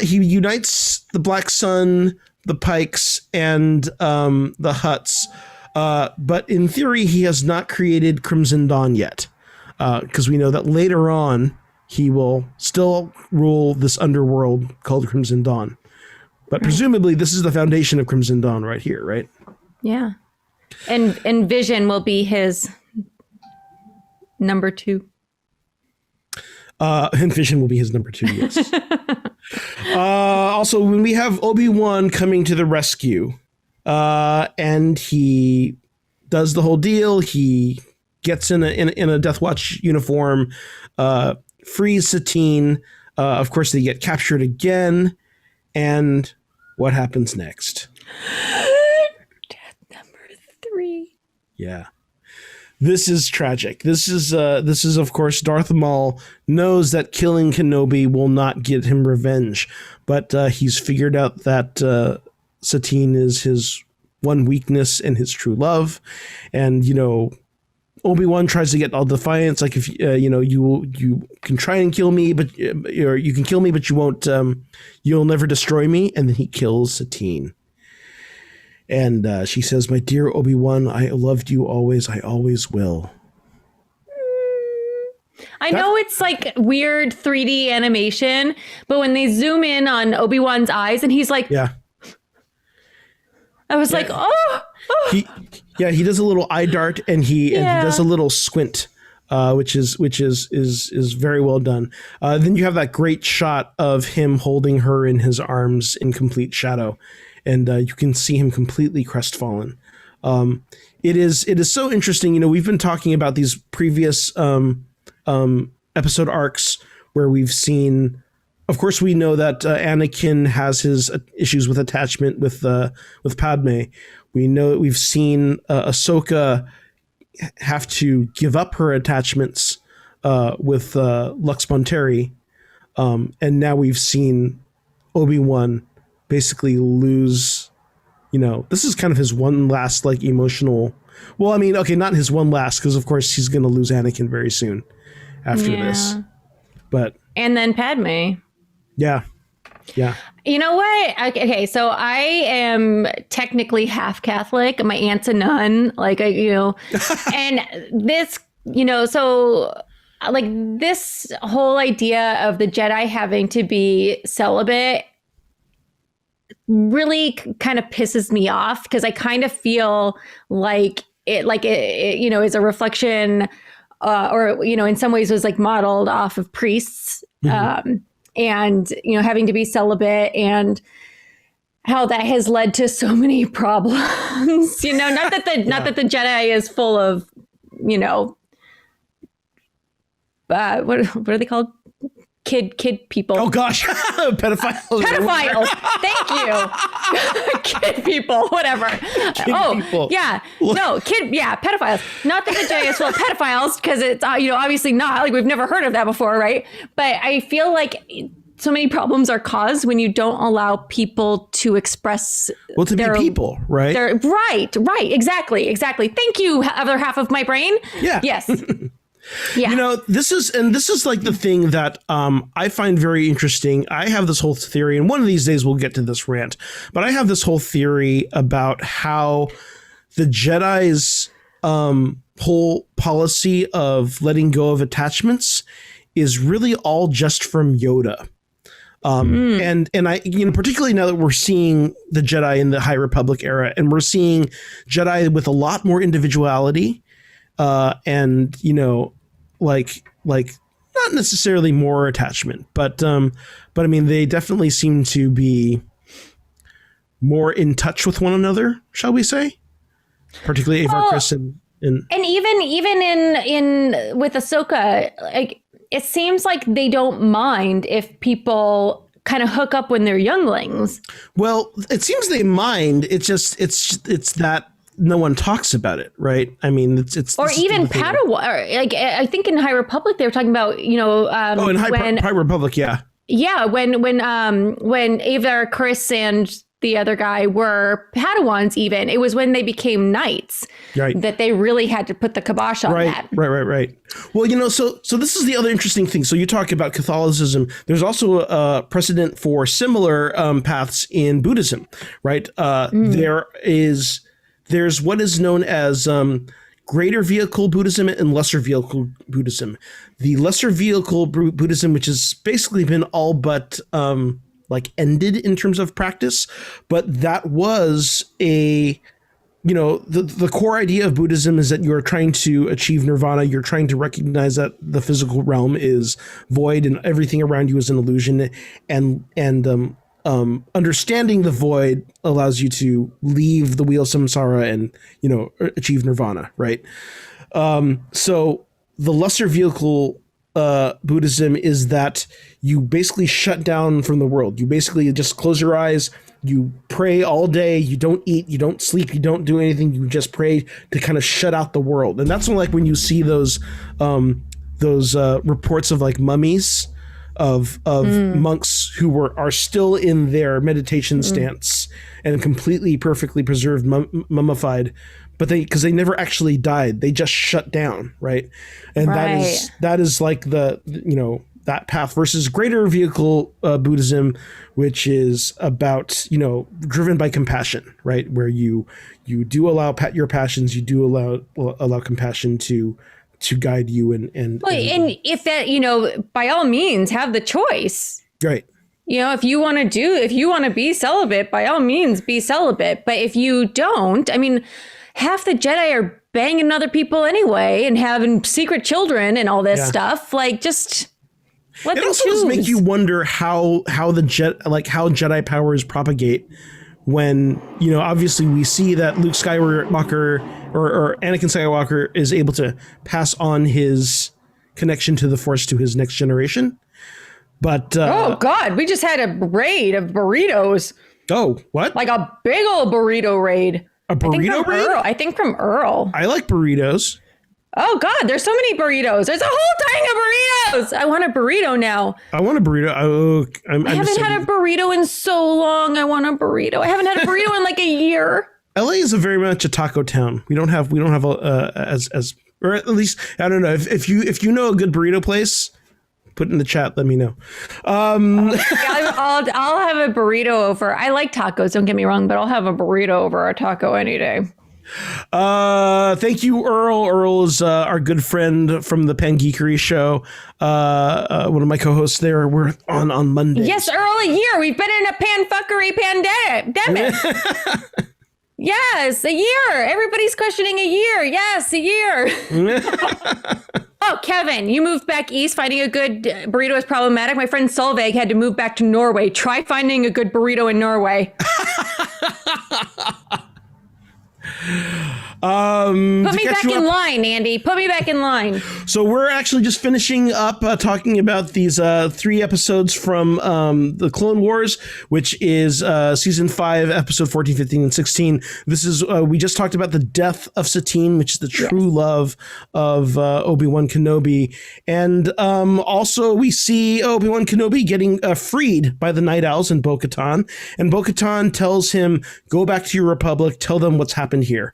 unites the Black Sun, the Pikes, and the Hutts. But in theory, he has not created Crimson Dawn yet, because we know that later on he will still rule this underworld called Crimson Dawn. But presumably, this is the foundation of Crimson Dawn right here, right? Yeah. And Vision will be his number 2. And Vision will be his number 2, yes. Also, when we have Obi-Wan coming to the rescue, and he does the whole deal. He gets in a Death Watch uniform, frees Satine. Of course, they get captured again. And what happens next? Death number 3. Yeah. This is tragic. This is of course, Darth Maul knows that killing Kenobi will not get him revenge, but he's figured out that Satine is his one weakness and his true love. And, Obi-Wan tries to get all defiance. Like, if, you can try and kill me, but or you can kill me, but you won't, you'll never destroy me. And then he kills Satine. And she says, my dear Obi-Wan, I loved you always. I always will. I know it's like weird 3D animation, but when they zoom in on Obi-Wan's eyes and he's like, I was like, oh. He does a little eye dart and he does a little squint which is very well done. Then you have that great shot of him holding her in his arms in complete shadow, and you can see him completely crestfallen. It is so interesting. You know, we've been talking about these previous episode arcs where we've seen. Of course, we know that Anakin has his issues with attachment with Padme. We know we've seen Ahsoka have to give up her attachments with Lux Monteri, and now we've seen Obi-Wan basically lose. You know, this is kind of his one last like emotional. Well, I mean, okay, not his one last, because of course he's going to lose Anakin very soon after this. But and then Padme. Yeah. You know what? Okay, so I am technically half Catholic. My aunt's a nun, and this, so like this whole idea of the Jedi having to be celibate really kind of pisses me off, because I kind of feel like it is a reflection, or in some ways was like modeled off of priests. Mm-hmm. And, having to be celibate, and how that has led to so many problems, not that the Jedi is full of, what are they called? Kid people. Oh gosh. Pedophiles. Thank you. Kid people, whatever. People. Yeah. No, pedophiles. Not that the Jedi is full of pedophiles, because it's, obviously not. Like, we've never heard of that before, right? But I feel like so many problems are caused when you don't allow people to express be people, right? Right. Exactly. Thank you, other half of my brain. Yeah. Yes. Yeah. This is like the thing that I find very interesting. I have this whole theory, and one of these days we'll get to this rant, but I have this whole theory about how the Jedi's whole policy of letting go of attachments is really all just from Yoda. And I, particularly now that we're seeing the Jedi in the High Republic era, and we're seeing Jedi with a lot more individuality, and like not necessarily more attachment, but I mean, they definitely seem to be more in touch with one another, shall we say? Particularly Avar Kriss and even in with Ahsoka, like, it seems like they don't mind if people kind of hook up when they're younglings. Well, it seems they mind. It's just it's that no one talks about it, right? I mean, it's or even Padawan. Like, I think in High Republic they were talking about, in High Republic, yeah, when Avar Kriss and the other guy were Padawans, even it was when they became knights, right, that they really had to put the kibosh on that. Right. Well, so this is the other interesting thing. So you talk about Catholicism. There's also a precedent for similar paths in Buddhism, right? There's what is known as greater vehicle Buddhism and lesser vehicle Buddhism. The lesser vehicle Buddhism, which has basically been all but ended in terms of practice, but that was the core idea of Buddhism is that you're trying to achieve nirvana. You're trying to recognize that the physical realm is void and everything around you is an illusion, and understanding the void allows you to leave the wheel of samsara and achieve nirvana, right? So the lesser vehicle Buddhism is that you basically shut down from the world. You basically just close your eyes, you pray all day, you don't eat, you don't sleep, you don't do anything, you just pray to kind of shut out the world. And that's like when you see those reports of like mummies of monks who are still in their meditation stance and completely perfectly preserved, mummified, but because they never actually died, they just shut down, right? And that is like that path versus greater vehicle Buddhism, which is about driven by compassion, right? Where you do allow your passions, you do allow compassion to guide you and if that by all means have the choice, right? If you want to be celibate, by all means be celibate. But if you don't, I mean, half the Jedi are banging other people anyway and having secret children and all this stuff. Like, just let them choose. It also does make you wonder how Jedi powers propagate when, obviously we see that Luke Skywalker or Anakin Skywalker is able to pass on his connection to the Force to his next generation. But oh God, we just had a raid of burritos. Oh, what? Like a big old burrito raid. A burrito raid? I think from Earl. I like burritos. Oh God, there's so many burritos. There's a whole thing of burritos. I want a burrito now. I want a burrito. I haven't had a burrito in so long. I want a burrito. I haven't had a burrito in like a year. LA is very much a taco town. We don't have as or at least I don't know if you know a good burrito place. Put it in the chat. Let me know. I'll have a burrito over. I like tacos. Don't get me wrong, but I'll have a burrito over a taco any day. Thank you, Earl. Earl is our good friend from the Pangeekery show. One of my co-hosts there. We're on Monday. Yes, Earl, a year. We've been in a panfuckery pandemic. Yes, a year. Everybody's questioning a year. Yes, a year. Oh, Kevin, you moved back east. Finding a good burrito is problematic. My friend Solveig had to move back to Norway. Try finding a good burrito in Norway. Put me back in line, Andy. Put me back in line. So we're actually just finishing up talking about these 3 episodes from the Clone Wars, which is season 5, episode 14, 15, and 16. This is we just talked about the death of Satine, which is the true love of Obi-Wan Kenobi, and also we see Obi-Wan Kenobi getting freed by the Night Owls in Bo-Katan, and Bo-Katan tells him, "Go back to your Republic. Tell them what's happened here."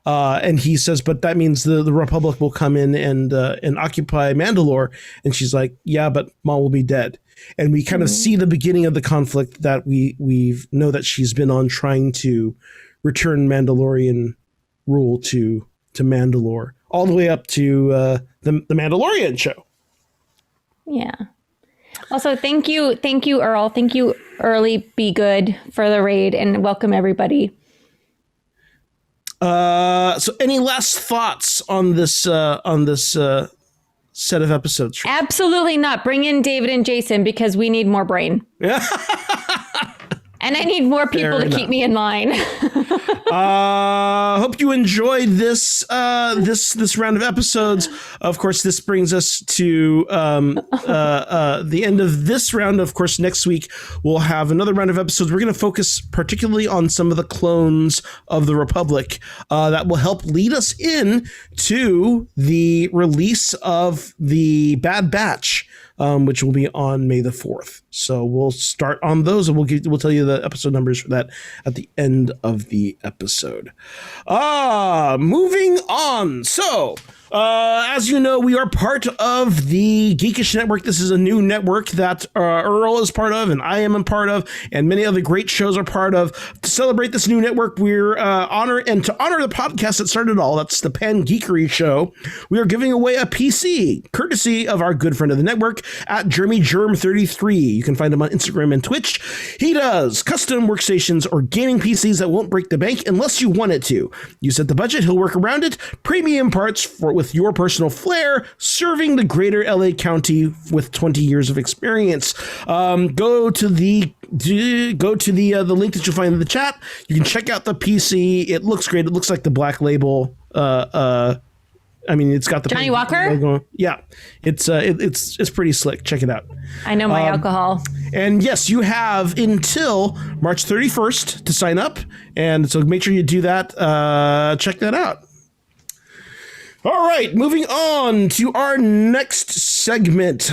And he says, but that means the Republic will come in and occupy Mandalore. And she's like, yeah, but Maul will be dead. And we kind of see the beginning of the conflict that we know that she's been on, trying to return Mandalorian rule to Mandalore, all the way up to the Mandalorian show. Yeah. Also, thank you, Earl. Thank you, Early Be Good, for the raid, and welcome everybody. So any last thoughts on this set of episodes? Absolutely not. Bring in David and Jason, because we need more brain. And I need more people to keep me in line. Hope you enjoyed this round of episodes. Of course, this brings us to the end of this round. Of course, next week we'll have another round of episodes. We're going to focus particularly on some of the clones of the Republic that will help lead us in to the release of the Bad Batch, which will be on May the 4th. So we'll start on those, and we'll tell you the episode numbers for that at the end of the episode. Moving on. So, as you know, we are part of the Geekish Network. This is a new network that Earl is part of, and I am a part of, and many other great shows are part of. To celebrate this new network, we're to honor the podcast that started it all. That's the Pangeekery show. We are giving away a PC, courtesy of our good friend of the network at JeremyGerm33. You can find him on Instagram and Twitch. He does custom workstations or gaming PCs that won't break the bank unless you want it to. You set the budget, he'll work around it. Premium parts with your personal flair, serving the greater LA County with 20 years of experience. Go to the link that you'll find in the chat. You can check out the PC. It looks great. It looks like the Black Label. I mean, it's got the Johnny Walker logo. Yeah, it's pretty slick. Check it out. I know my alcohol. And yes, you have until March 31st to sign up, and so make sure you do that. Check that out. All right, moving on to our next segment.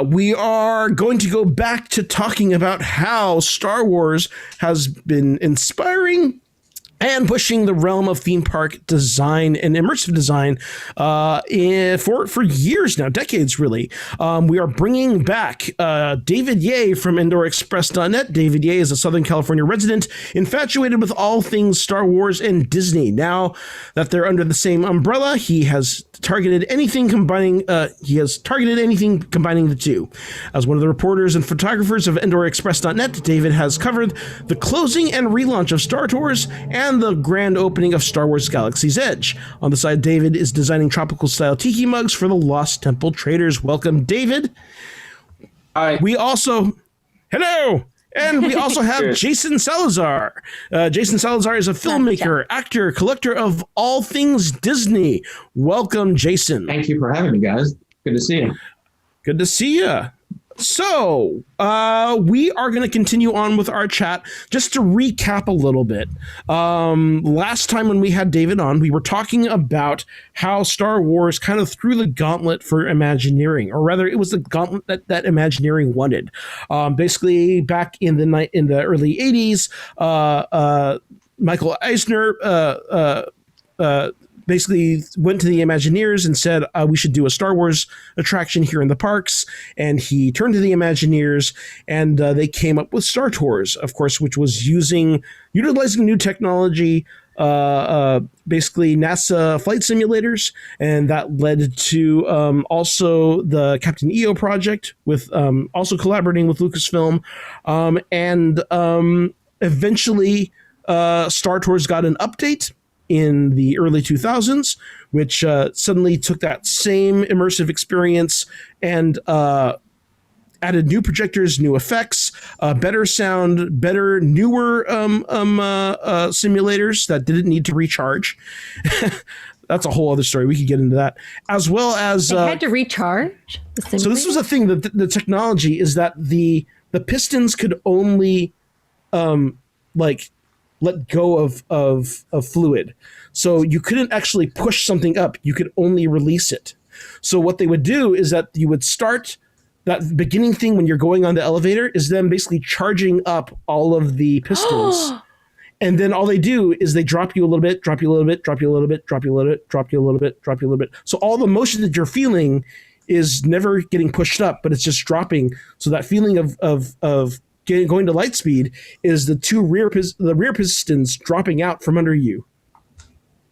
We are going to go back to talking about how Star Wars has been inspiring and pushing the realm of theme park design and immersive design for years now, decades really. We are bringing back David Ye from IndoorExpress.net. David Ye is a Southern California resident, infatuated with all things Star Wars and Disney. Now that they're under the same umbrella, he has targeted anything combining the two. As one of the reporters and photographers of IndoorExpress.net, David has covered the closing and relaunch of Star Tours and and the grand opening of Star Wars Galaxy's Edge. On the side, David is designing tropical-style tiki mugs for the Lost Temple traders. Welcome, David. Hi. We also... Hello! And we also have Jason Salazar. Jason Salazar is a filmmaker, actor, collector of all things Disney. Welcome, Jason. Thank you for having me, guys. Good to see you. Good to see you. So, we are going to continue on with our chat. Just to recap a little bit. Last time when we had David on, we were talking about how Star Wars kind of threw the gauntlet for Imagineering, or rather, it was the gauntlet that Imagineering wanted. Basically, back in the early 80s, Michael Eisner basically went to the Imagineers and said, we should do a Star Wars attraction here in the parks. And he turned to the Imagineers, and they came up with Star Tours, of course, which was utilizing new technology, basically NASA flight simulators. And that led to also the Captain EO project, with also collaborating with Lucasfilm. And eventually, Star Tours got an update in the early 2000s, which suddenly took that same immersive experience and added new projectors, new effects, better sound, better, newer simulators that didn't need to recharge. That's a whole other story. We could get into that. As well as... They had to recharge the simulator? So this was a thing, that the technology is that the pistons could only let go of fluid. So you couldn't actually push something up. You could only release it. So what they would do is that you would start that beginning thing when you're going on the elevator is them basically charging up all of the pistons. And then all they do is they drop you a little bit, drop you a little bit, drop you a little bit, drop you a little bit, drop you a little bit, drop you a little bit. So all the motion that you're feeling is never getting pushed up, but it's just dropping. So that feeling of going to light speed is the rear pistons dropping out from under you.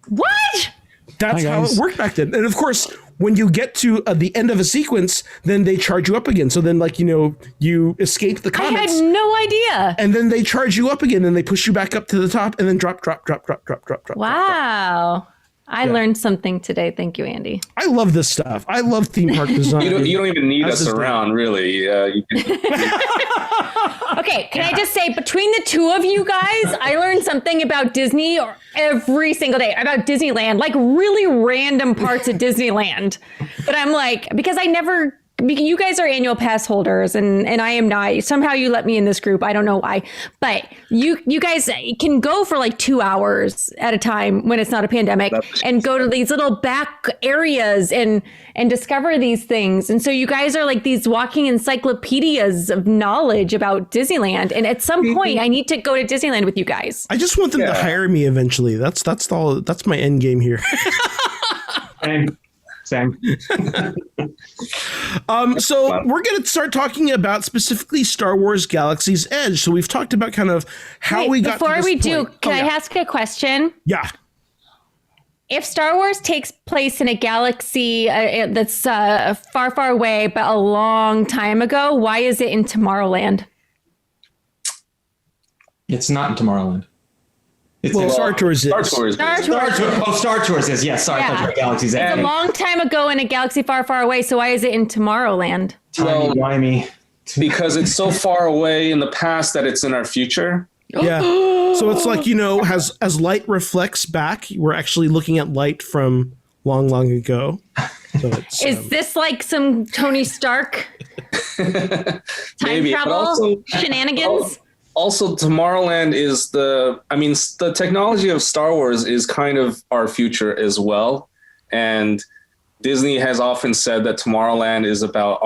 What? That's how it worked back then. And of course, when you get to the end of a sequence, then they charge you up again. So then, you escape the comets. I had no idea. And then they charge you up again, and they push you back up to the top, and then drop. Wow. I learned something today. Thank you, Andy. I love this stuff. I love theme park design. You don't even need us around, really. You can... Okay, can I just say, between the two of you guys, I learned something about Disney every single day, about Disneyland, like really random parts of Disneyland. But I'm like, because you guys are annual pass holders and I am not. Somehow you let me in this group. I don't know why. But you guys can go for like 2 hours at a time when it's not a pandemic and go to these little back areas and discover these things. And so you guys are like these walking encyclopedias of knowledge about Disneyland. And at some point I need to go to Disneyland with you guys. I just want them to hire me eventually. That's my end game here. Same. So we're going to start talking about specifically Star Wars Galaxy's Edge. So we've talked about kind of how we got to this point. Can I ask a question? Yeah. If Star Wars takes place in a galaxy that's far, far away, but a long time ago, why is it in Tomorrowland? It's not in Tomorrowland. Star Tours is. Star Tours is. Yes, sorry. I thought you were Galaxy's Edge. It's a long time ago in a galaxy far, far away. So why is it in Tomorrowland? Timey-wimey. Because it's so far away in the past that it's in our future. Yeah. So it's like, as light reflects back, we're actually looking at light from long, long ago. So it's, is this like some Tony Stark time travel shenanigans? Also, Tomorrowland is the technology of Star Wars is kind of our future as well. And Disney has often said that Tomorrowland is about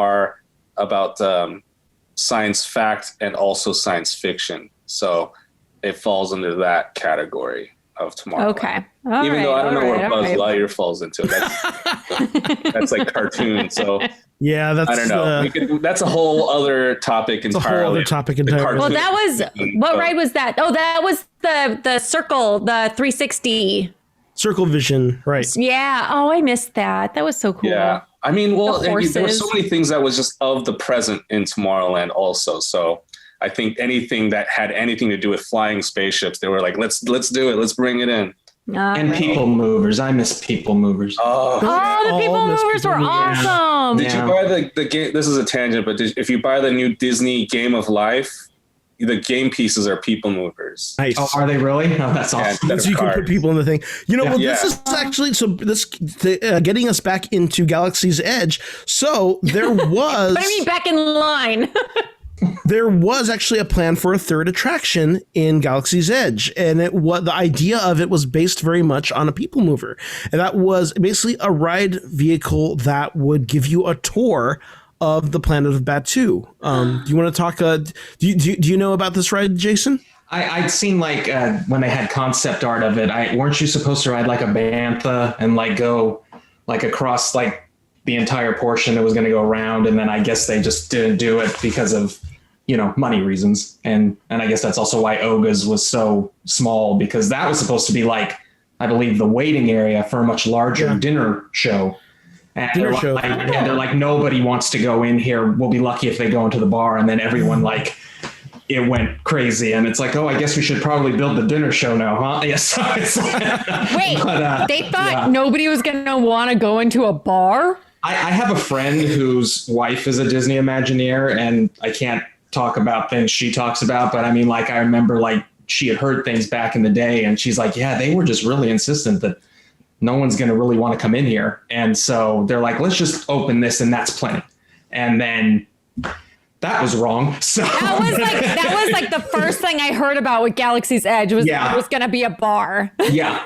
science fact and also science fiction. So it falls under that category of Tomorrowland. Okay. Even though I don't know where Buzz Lightyear falls into. That's like cartoon. So yeah, I don't know. That's a whole other topic entirely. It's a whole other topic entirely. Well, that was what ride was that? Oh, that was the Circle, the 360. Circle Vision, right? Yeah. Oh, I missed that. That was so cool. Yeah. There were so many things that was just of the present in Tomorrowland also. So I think anything that had anything to do with flying spaceships, they were like, let's do it. Let's bring it in. And people movers. I miss people movers. Oh, the people movers were awesome. Did you buy the game? This is a tangent, but if you buy the new Disney Game of Life, the game pieces are people movers. Nice. Oh, are they really? Oh, that's awesome. So you can put people in the thing. You know, well, Yeah. this is actually getting us back into Galaxy's Edge. So there was. But I mean, back in line. There was actually a plan for a third attraction in Galaxy's Edge, and the idea of it was based very much on a people mover, and that was basically a ride vehicle that would give you a tour of the planet of Batuu. Do you want to talk? Do you know about this ride, Jason? I'd seen like when they had concept art of it. Weren't you supposed to ride like a bantha and like go like across like the entire portion that was going to go around, and then I guess they just didn't do it because of, you know, money reasons, and I guess that's also why Oga's was so small, because that was supposed to be like, I believe, the waiting area for a much larger dinner show. And they're like, nobody wants to go in here. We'll be lucky if they go into the bar, and then everyone like. It went crazy, and it's like, oh, I guess we should probably build the dinner show now, huh? Yes. Wait, they thought nobody was going to want to go into a bar? I have a friend whose wife is a Disney Imagineer, and I can't talk about things she talks about, but I mean, like, I remember like she had heard things back in the day, and she's like, yeah, they were just really insistent that no one's going to really want to come in here. And so they're like, let's just open this, and that's plenty. And then that was wrong. So that was like the first thing I heard about with Galaxy's Edge was that it was going to be a bar. Yeah.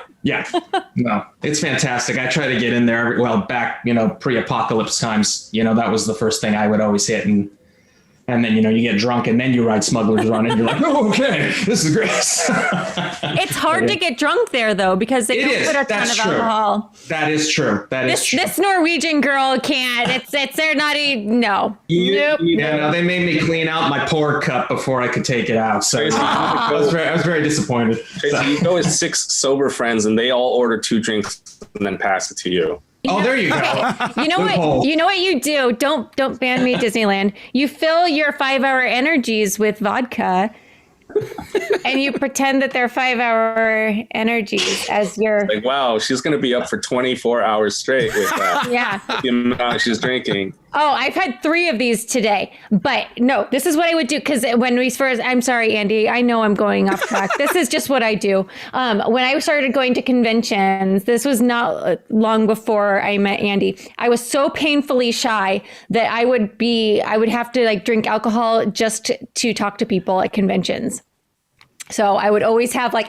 No, it's fantastic. I try to get in there. Well, back, you know, pre-apocalypse times, you know, that was the first thing I would always hit. And then, you know, you get drunk and then you ride Smuggler's Run and you're like, oh, okay, this is great. It's hard to get drunk there, though, because they don't put a ton of alcohol. That is true. This Norwegian girl can't. They're not even, no. Nope. Yeah, no, they made me clean out my pour cup before I could take it out. So I was very disappointed. So you go with 6 sober friends and they all order 2 drinks and then pass it to you. Oh, there you go. Okay. You know what? You know what you do? Don't ban me, Disneyland. You fill your 5-hour energies with vodka, and you pretend that they're 5-hour energies as your. Like, wow, she's going to be up for 24 hours straight with that. Yeah. The amount she's drinking. Oh, I've had 3 of these today, but no, this is what I would do. Because when we first, I'm sorry, Andy, I know I'm going off track. This is just what I do. When I started going to conventions, this was not long before I met Andy. I was so painfully shy that I would have to like drink alcohol just to talk to people at conventions. So I would always have like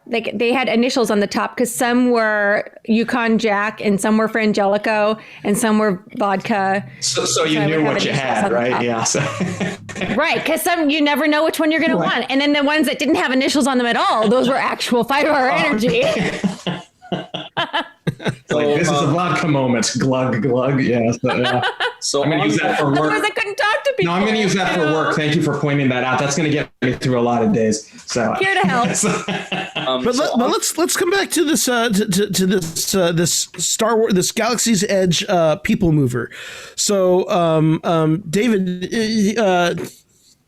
they had initials on the top because some were Yukon Jack and some were Frangelico and some were vodka. So you knew what you had, right? Yeah. So. Right, because you never know which one you're going to want. And then the ones that didn't have initials on them at all, those were actual 5-hour energy. Like, this is a vodka moment. Glug, glug. Yeah. So I'm going to use that for work. Otherwise I couldn't talk to people. No, I'm going to use that for work. Thank you for pointing that out. That's going to get me through a lot of days. So here to help. Let's come back to this this Star Wars, this Galaxy's Edge people mover. So David,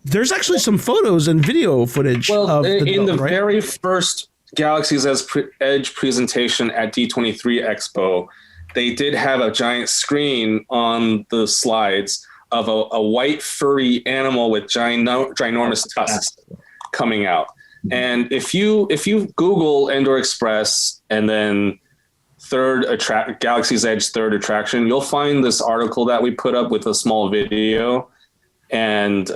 there's actually some photos and video footage. Well, in the right? very first Galaxy's Edge presentation at D23 Expo, they did have a giant screen on the slides of a white furry animal with ginormous tusks coming out. And if you Google Endor Express and then Galaxy's Edge third attraction, you'll find this article that we put up with a small video. And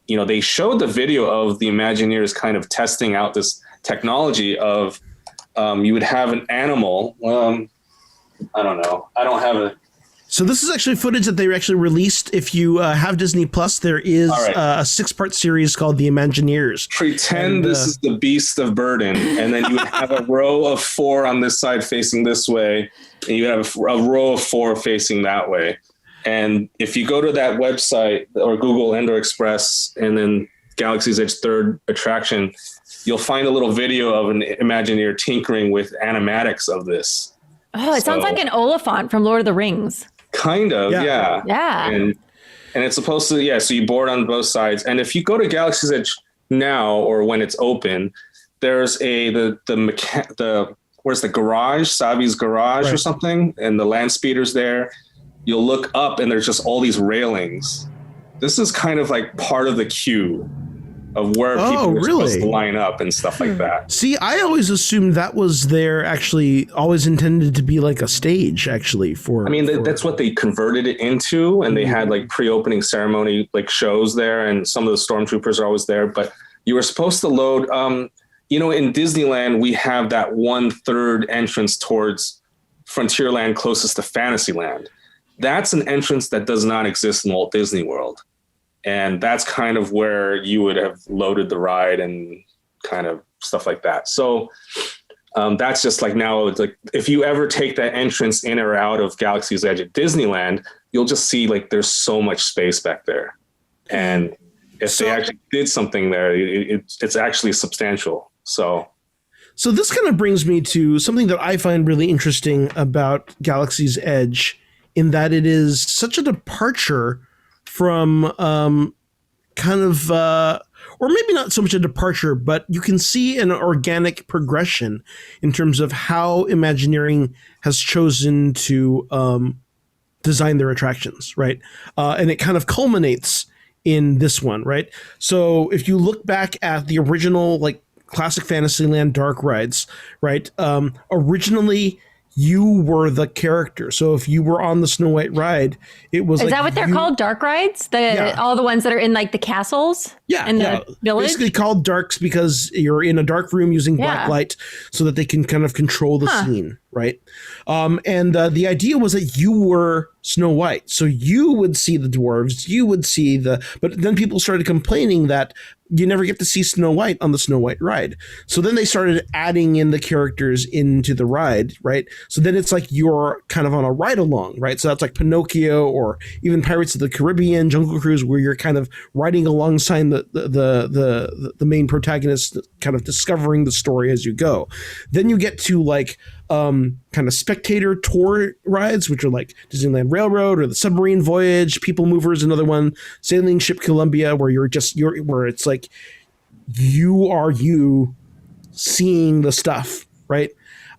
they showed the video of the Imagineers kind of testing out this technology of you would have an animal. I don't know. I don't have a. So this is actually footage that they actually released. If you have Disney Plus, there is a 6-part series called The Imagineers. Pretend this is the Beast of Burden, and then you would have a row of 4 on this side facing this way, and you have a row of 4 facing that way. And if you go to that website or Google Endor Express and then Galaxy's Edge third attraction, you'll find a little video of an Imagineer tinkering with animatics of this. Oh, it sounds like an Oliphant from Lord of the Rings. Kind of, yeah. Yeah. And And it's supposed to, yeah, so you board on both sides. And if you go to Galaxy's Edge now, or when it's open, there's where's the garage, Savi's garage or something, and the land speeder's there. You'll look up and there's just all these railings. This is kind of like part of the queue of where people are supposed to line up and stuff like that. See, I always assumed that was there actually always intended to be like a stage actually for. I mean, that's what they converted it into, and they had like pre-opening ceremony like shows there, and some of the stormtroopers are always there. But you were supposed to load. You know, in Disneyland, we have that 1/3 entrance towards Frontierland closest to Fantasyland. That's an entrance that does not exist in Walt Disney World. And that's kind of where you would have loaded the ride and kind of stuff like that. So that's just like now, it's like if you ever take that entrance in or out of Galaxy's Edge at Disneyland, you'll just see like there's so much space back there. And if they actually did something there, it's actually substantial. So this kind of brings me to something that I find really interesting about Galaxy's Edge, in that it is such a departure from kind of, or maybe not so much a departure, but you can see an organic progression in terms of how Imagineering has chosen to design their attractions, right? And it kind of culminates in this one, right? So if you look back at the original, like, classic Fantasyland dark rides, right? Originally, you were the character. So if you were on the Snow White ride, it was Is that what they're called? Dark rides? All the ones that are in like the castles? Yeah. In the village? Basically called darks because you're in a dark room using black light so that they can kind of control the scene, right? And the idea was that you were Snow White. So you would see the dwarves, you would see but then people started complaining that you never get to see Snow White on the Snow White ride. So then they started adding in the characters into the ride, right? So then it's like you're kind of on a ride along, right? So that's like Pinocchio or even Pirates of the Caribbean, Jungle Cruise, where you're kind of riding alongside the main protagonist, kind of discovering the story as you go. Then you get to like kind of spectator tour rides, which are like Disneyland Railroad or the Submarine Voyage, People Mover is another one, Sailing Ship Columbia, where where it's like you are seeing the stuff, right?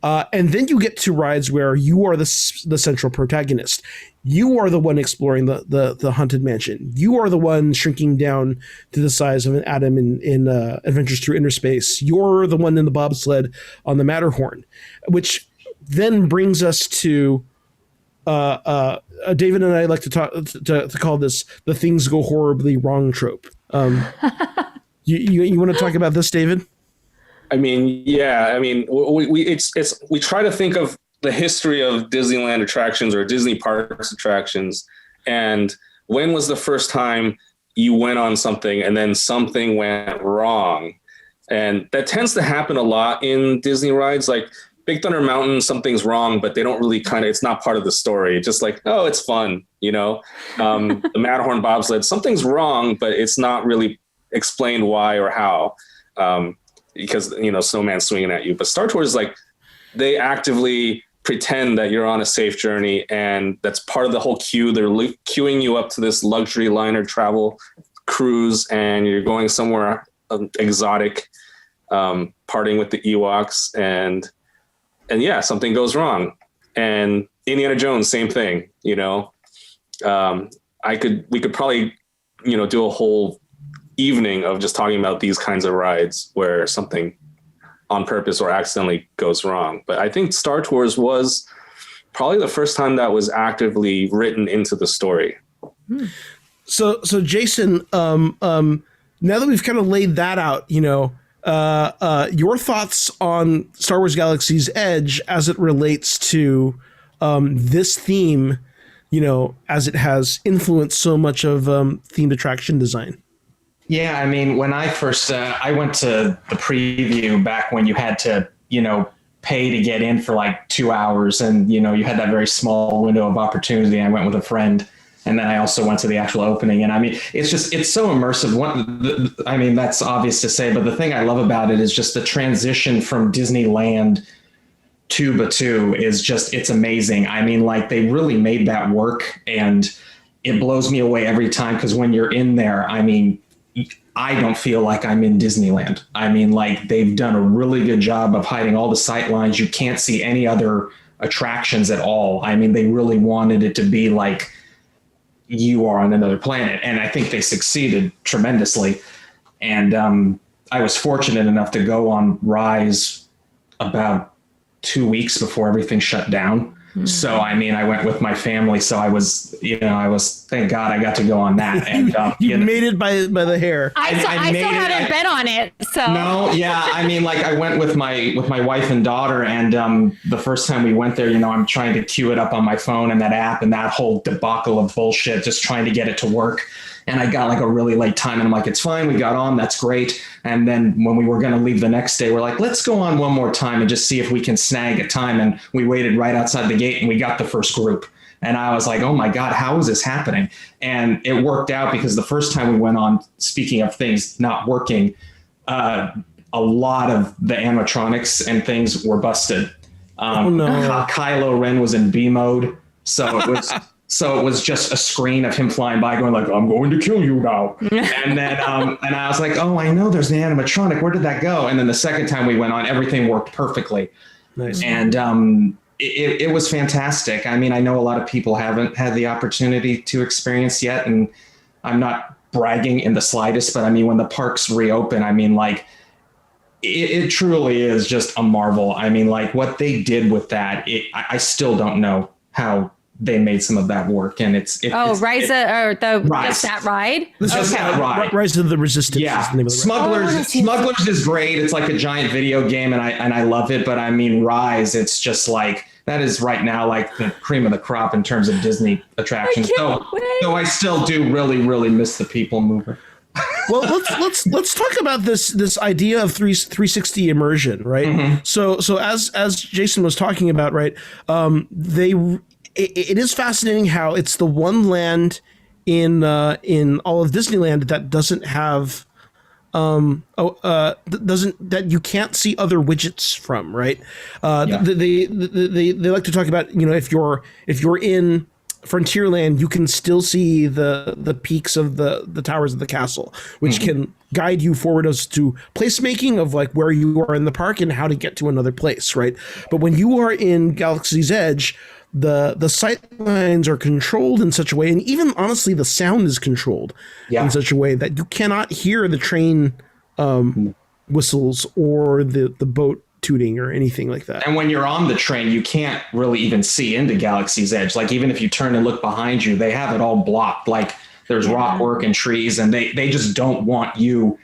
And then you get to rides where you are the central protagonist. You are the one exploring the haunted mansion. You are the one shrinking down to the size of an atom in Adventures Through Inner Space. You're the one in the bobsled on the Matterhorn, which then brings us to David and I like to talk to call this the things go horribly wrong trope. You want to talk about this, David? I mean, yeah. I mean, we try to think of the history of Disneyland attractions or Disney parks attractions, and when was the first time you went on something and then something went wrong? And that tends to happen a lot in Disney rides, like Big Thunder Mountain. Something's wrong, but they don't really it's not part of the story. It's just like, oh, it's fun, you know. The Matterhorn bobsled, something's wrong, but it's not really explained why or how. Because, you know, snowman's swinging at you. But Star Tours, like, they actively pretend that you're on a safe journey, and that's part of the whole queue. They're queuing you up to this luxury liner travel cruise, and you're going somewhere exotic, partying with the Ewoks, and yeah, something goes wrong. And Indiana Jones, same thing, you know. We could probably, you know, do a whole evening of just talking about these kinds of rides where something on purpose or accidentally goes wrong. But I think Star Tours was probably the first time that was actively written into the story. So Jason, now that we've kind of laid that out, you know, your thoughts on Star Wars Galaxy's Edge as it relates to this theme, you know, as it has influenced so much of themed attraction design. Yeah, I mean, when I first, I went to the preview back when you had to, you know, pay to get in for like 2 hours, and, you know, you had that very small window of opportunity. I went with a friend, and then I also went to the actual opening. And I mean, it's so immersive. I mean, that's obvious to say, but the thing I love about it is just the transition from Disneyland to Batuu is just, it's amazing. I mean, like, they really made that work. And it blows me away every time, because when you're in there, I mean, I don't feel like I'm in Disneyland. I mean, like, they've done a really good job of hiding all the sight lines. You can't see any other attractions at all. I mean, they really wanted it to be like you are on another planet, and I think they succeeded tremendously. And I was fortunate enough to go on Rise about 2 weeks before everything shut down. So, I mean, I went with my family. So I was, thank God I got to go on that. And you made it by the hair. I still haven't been on it. So no, yeah. I mean, like, I went with my wife and daughter, and the first time we went there, I'm trying to queue it up on my phone and that app and that whole debacle of bullshit, just trying to get it to work. And I got like a really late time, and I'm like, it's fine. We got on. That's great. And then when we were going to leave the next day, we're like, let's go on one more time and just see if we can snag a time. And we waited right outside the gate, and we got the first group. And I was like, oh my God, how is this happening? And it worked out, because the first time we went on, speaking of things not working, a lot of the animatronics and things were busted. Oh no. Kylo Ren was in B mode. So it was just a screen of him flying by going like, I'm going to kill you now. And then and I was like, oh, I know there's an animatronic. Where did that go? And then the second time we went on, everything worked perfectly. Nice. And it was fantastic. I mean, I know a lot of people haven't had the opportunity to experience yet, and I'm not bragging in the slightest, but I mean, when the parks reopen, I mean, like, it truly is just a marvel. I mean, like, what they did with that, I still don't know how they made some of that work. And it's Rise. Just that ride. Just that ride. Rise of the Resistance. Yeah. Is the name of the ride. Smugglers is great. It's like a giant video game, and I love it. But I mean, Rise, it's just like, that is right now like the cream of the crop in terms of Disney attractions. So I still do really, really miss the people mover. Well, let's talk about this idea of 360 immersion, right? Mm-hmm. So as Jason was talking about, right? It is fascinating how it's the one land in all of Disneyland that doesn't have that you can't see other widgets from, right? They like to talk about, if you're in Frontierland, you can still see the peaks of the towers of the castle, which can guide you forward as to placemaking of like where you are in the park and how to get to another place, right? But when you are in Galaxy's Edge, the sight lines are controlled in such a way, and even honestly the sound is controlled in such a way that you cannot hear the train whistles or the boat tooting or anything like that. And when you're on the train, you can't really even see into Galaxy's Edge. Like, even if you turn and look behind you, they have it all blocked. Like, there's rock work and trees, and they just don't want you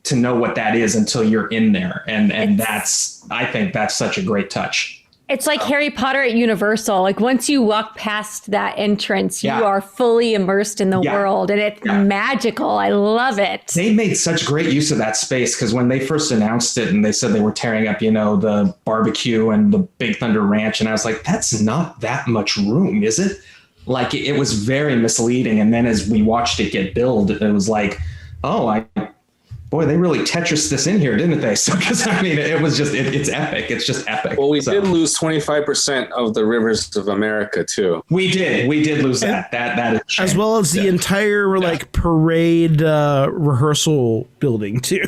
to know what that is until you're in there. And I think that's such a great touch. It's like Harry Potter at Universal. Like, once you walk past that entrance, you are fully immersed in the world, and it's magical. I love it. They made such great use of that space, because when they first announced it and they said they were tearing up, the barbecue and the Big Thunder Ranch, and I was like, that's not that much room, is it? Like, it was very misleading. And then as we watched it get built, it was like, boy, they really Tetris this in here, didn't they? So, because I mean, it was just, it's epic. It's just epic. Well, we did lose 25% of the rivers of America too. We did lose that. That is as well as the entire like parade rehearsal building too.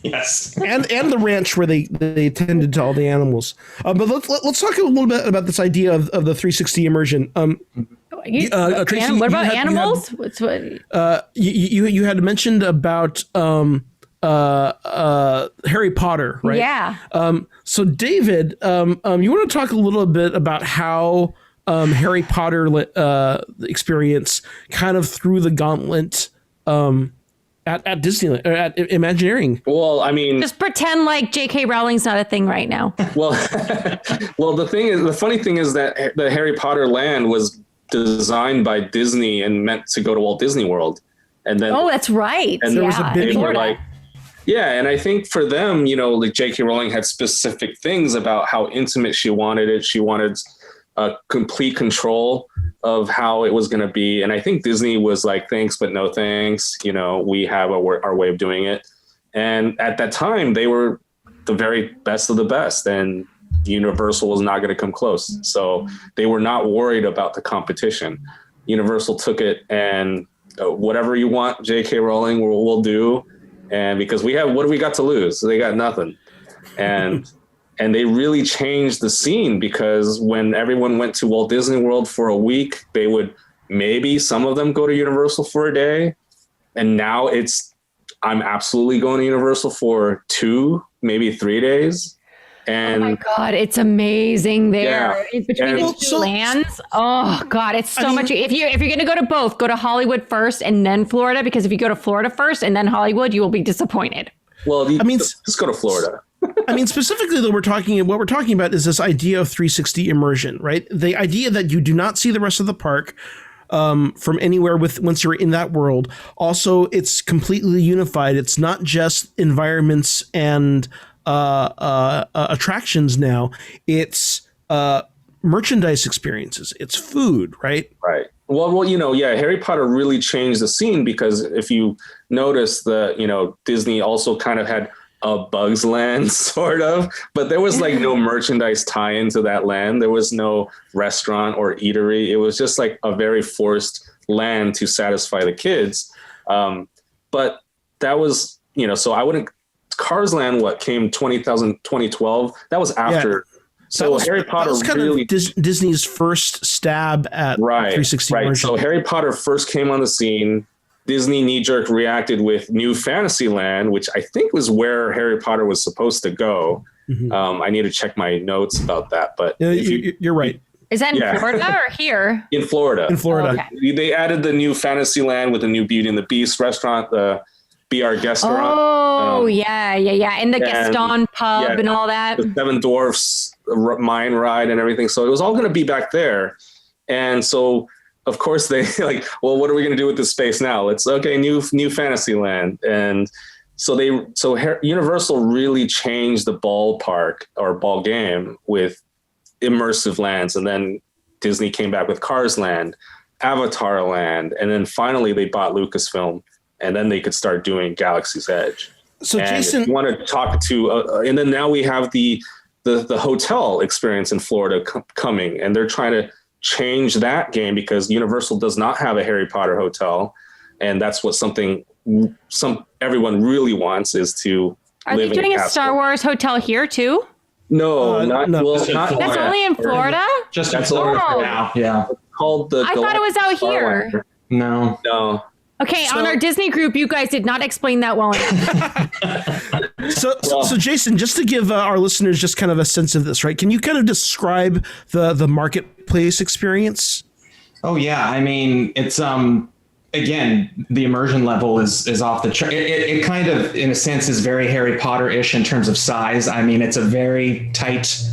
Yes. And the ranch where they tended to all the animals. But let's talk a little bit about this idea of the 360 immersion. Tracy, what about animals? You had mentioned about Harry Potter, right? Yeah. So David, you want to talk a little bit about how Harry Potter experience kind of threw the gauntlet at Disneyland, or at Imagineering? Well, I mean, just pretend like J.K. Rowling's not a thing right now. Well, the funny thing is that the Harry Potter land was designed by Disney and meant to go to Walt Disney World, and then that's right. And there was a big and I think for them, like J.K. Rowling had specific things about how intimate she wanted it. She wanted complete control of how it was going to be, and I think Disney was like, thanks, but no thanks. We have our way of doing it, and at that time they were the very best of the best, and Universal was not going to come close. So they were not worried about the competition. Universal took it and whatever you want, J.K. Rowling, we'll do. And because what do we got to lose? They got nothing. And they really changed the scene, because when everyone went to Walt Disney World for a week, they would maybe some of them go to Universal for a day. And now I'm absolutely going to Universal for 2, maybe 3 days. And oh my God, it's amazing there. Yeah. It's between the two lands. Oh God, it's so much. If you're going to go to both, go to Hollywood first and then Florida, because if you go to Florida first and then Hollywood, you will be disappointed. Well, just go to Florida. I mean, specifically, though, what we're talking about is this idea of 360 immersion, right? The idea that you do not see the rest of the park from anywhere once you're in that world. Also, it's completely unified. It's not just environments and attractions now. It's merchandise experiences. It's food, right? Right. Well, Harry Potter really changed the scene, because if you notice Disney also kind of had a Bugs Land sort of, but there was like no merchandise tie into that land. There was no restaurant or eatery. It was just like a very forced land to satisfy the kids. But that was, so I wouldn't, Cars Land, came 2012. That was after. Yeah. So Harry Potter was kind really, of Disney's first stab at 360 right. immersion. So Harry Potter first came on the scene. Disney knee-jerk reacted with New Fantasyland, which I think was where Harry Potter was supposed to go. Mm-hmm. I need to check my notes about that, but you're right. Is that in Florida or here? In Florida. In Florida. Oh, okay. They added the New Fantasyland with the new Beauty and the Beast restaurant, the Be Our Guest restaurant. Oh, yeah. And the Gaston pub and all that. The Seven Dwarfs mine ride and everything. So it was all going to be back there. And so, of course, they well, what are we going to do with this space now? It's new Fantasyland. And so Universal really changed the ballpark or ball game with immersive lands. And then Disney came back with Cars Land, Avatar Land. And then finally they bought Lucasfilm, and then they could start doing Galaxy's Edge. So and Jason, if you want to talk to, and then now we have the hotel experience in Florida coming, and they're trying to change that game because Universal does not have a Harry Potter hotel, and that's what everyone really wants is to. Are they doing a Star Wars hotel here too? No, not. That's only in Florida. Just in Florida for now. Yeah. It's called the. I thought it was out here. No. Okay, on our Disney group, you guys did not explain that well enough. So Jason, just to give our listeners just kind of a sense of this, right? Can you kind of describe the marketplace experience? Oh yeah, I mean it's again, the immersion level is off the chart. It kind of, in a sense, is very Harry Potter-ish in terms of size. I mean, it's a very tight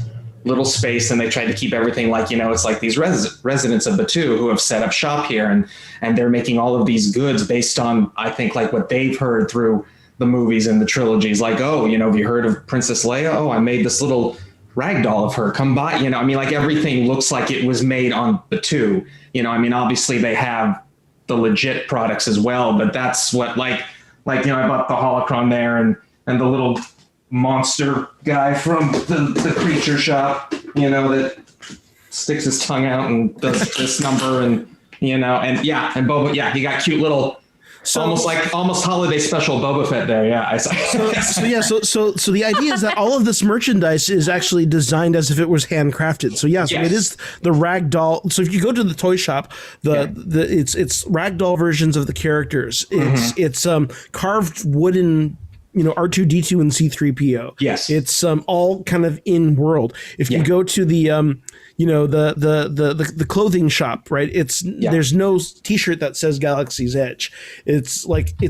little space, and they tried to keep everything like, it's like these residents of the two who have set up shop here, and they're making all of these goods based on, I think, like what they've heard through the movies and the trilogies. Like, have you heard of Princess Leia? Oh, I made this little rag doll of her. Come by, like everything looks like it was made on the two. Obviously they have the legit products as well, but that's what I bought the holocron there and the little monster guy from the creature shop, that sticks his tongue out and does this number and Boba, he got cute little, almost holiday special Boba Fett there. Yeah, I saw. So the idea is that all of this merchandise is actually designed as if it was handcrafted. So yes. It is the ragdoll. So if you go to the toy shop, it's ragdoll versions of the characters. It's carved wooden, R2-D2 and C-3PO. Yes. It's all kind of in world. If you go to the the clothing shop, right? There's no t-shirt that says Galaxy's Edge. It's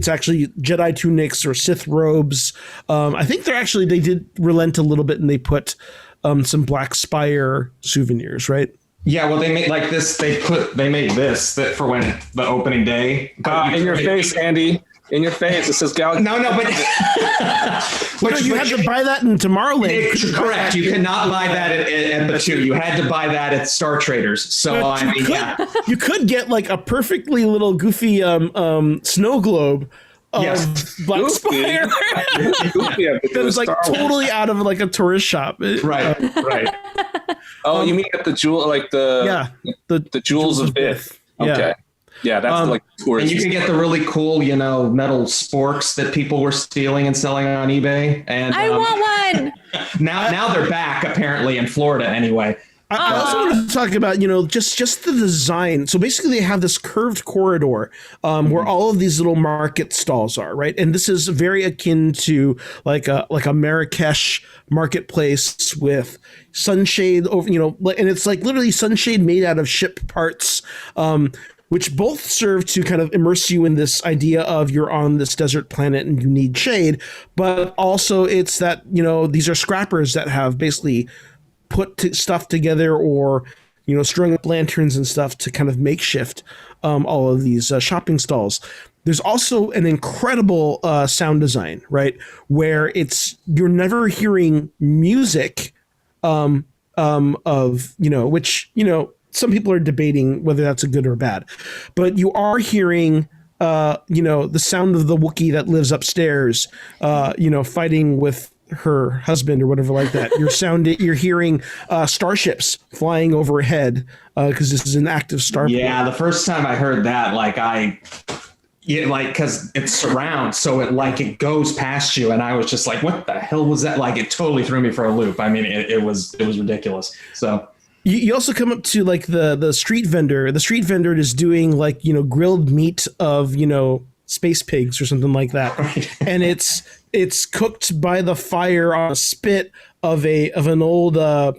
actually Jedi tunics or Sith robes. I think they did relent a little bit and they put some Black Spire souvenirs, right? Yeah, well, they made like this. They made this that for when the opening day. In your face, Andy. In your face, it says Galaxy. No, but you had to buy that in Tomorrowland. Correct. You could not buy that at the two. You had to buy that at Star Traders. So you could get like a perfectly little goofy snow globe of Black Spire. That is like totally out of like a tourist shop. Right. Oh, you mean at the jewel, like the jewels of Bith. Okay. Yeah, that's like tourist. And you can get the really cool, metal sporks that people were stealing and selling on eBay. And I want one. Now they're back apparently in Florida anyway. I also want to talk about, just the design. So basically they have this curved corridor where all of these little market stalls are, right? And this is very akin to like a Marrakesh marketplace with sunshade over, and it's like literally sunshade made out of ship parts, which both serve to kind of immerse you in this idea of you're on this desert planet and you need shade, but also it's that, these are scrappers that have basically put stuff together or, strung up lanterns and stuff to kind of makeshift all of these shopping stalls. There's also an incredible sound design, right? Where you're never hearing music which, some people are debating whether that's a good or bad, but you are hearing, the sound of the Wookiee that lives upstairs, fighting with her husband or whatever like that. You're hearing starships flying overhead because this is an active starport. Yeah, the first time I heard that, because it's surround, so it goes past you, and I was just like, what the hell was that? Like, it totally threw me for a loop. I mean, it was ridiculous. So. You also come up to like the street vendor. The street vendor is doing grilled meat of space pigs or something like that, right. And it's cooked by the fire on a spit of an old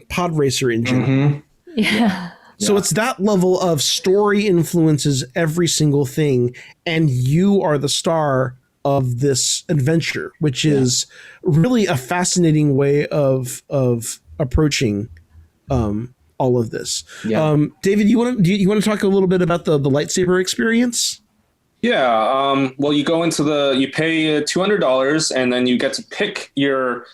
pod racer engine. Mm-hmm. Yeah. So it's that level of story influences every single thing, and you are the star of this adventure, which is really a fascinating way of approaching all of this. Yeah. David, you want to talk a little bit about the lightsaber experience? Yeah. Well, you pay $200 and then you get to pick your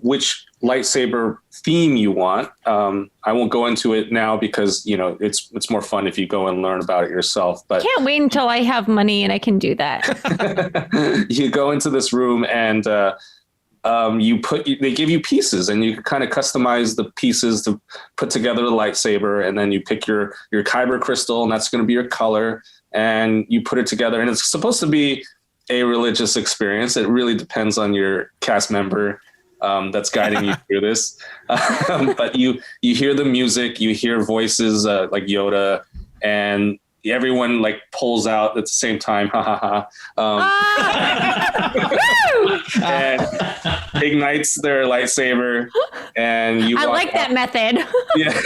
which lightsaber theme you want. I won't go into it now because it's more fun if you go and learn about it yourself. But can't wait until I have money and I can do that. You go into this room and they give you pieces and you can kind of customize the pieces to put together the lightsaber, and then you pick your kyber crystal, and that's going to be your color, and you put it together, and it's supposed to be a religious experience. It really depends on your cast member that's guiding you through this. But you hear the music, you hear voices like Yoda, and everyone pulls out at the same time. And ignites their lightsaber, and I like that method. Yeah.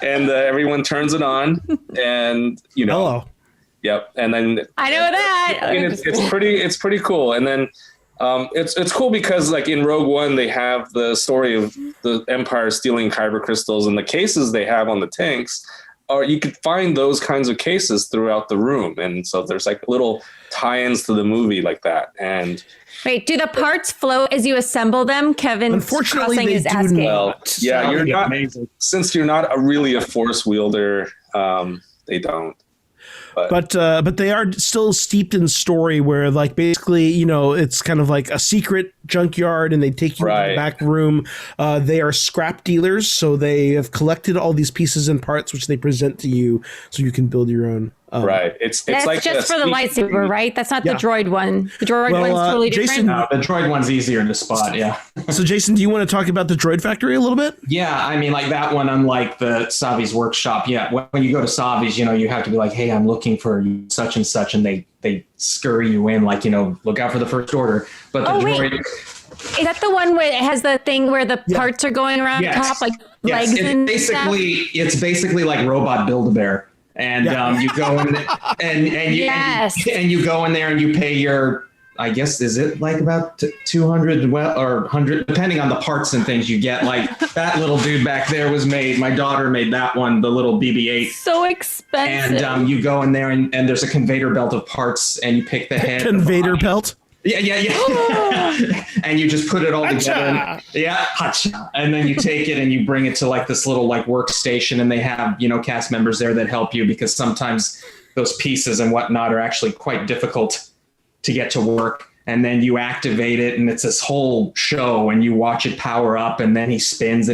And everyone turns it on, and Hello. Yep. And then I know that. And it's pretty cool. And then it's cool because in Rogue One they have the story of the Empire stealing kyber crystals, and the cases they have on the tanks. Or you could find those kinds of cases throughout the room. And so there's little tie-ins to the movie like that. And wait, do the parts float as you assemble them? Kevin, unfortunately, crossing his ass. Well, yeah, you're not amazing. Since you're not really a force wielder, they don't. But they are still steeped in story where basically, it's kind of like a secret junkyard and they take you to the back room. They are scrap dealers. So they have collected all these pieces and parts, which they present to you so you can build your own. Right. It's that's just for the lightsaber, right? That's not the droid one. The droid one's totally Jason, different. The droid one's easier to spot. Yeah. So Jason, do you want to talk about the Droid Factory a little bit? Yeah. I mean, that one, unlike the Savi's workshop. Yeah. When you go to Savi's, you have to be like, hey, I'm looking for such and such. And they scurry you in look out for the first order. But the droid. Is that the one where it has the thing where the parts are going around top, legs and stuff? It's basically like Robot Build-A-Bear. And you go in and you go in there and you pay your, I guess, is it about 200 or 100 depending on the parts and things you get. That little dude back there was made. My daughter made that one, the little BB-8. So expensive. And you go in there and there's a conveyor belt of parts and you pick the head. Conveyor belt. Yeah. And you just put it all together. And then you take it and you bring it to this little workstation, and they have, cast members there that help you because sometimes those pieces and whatnot are actually quite difficult to get to work. And then you activate it and it's this whole show and you watch it power up, and then he spins and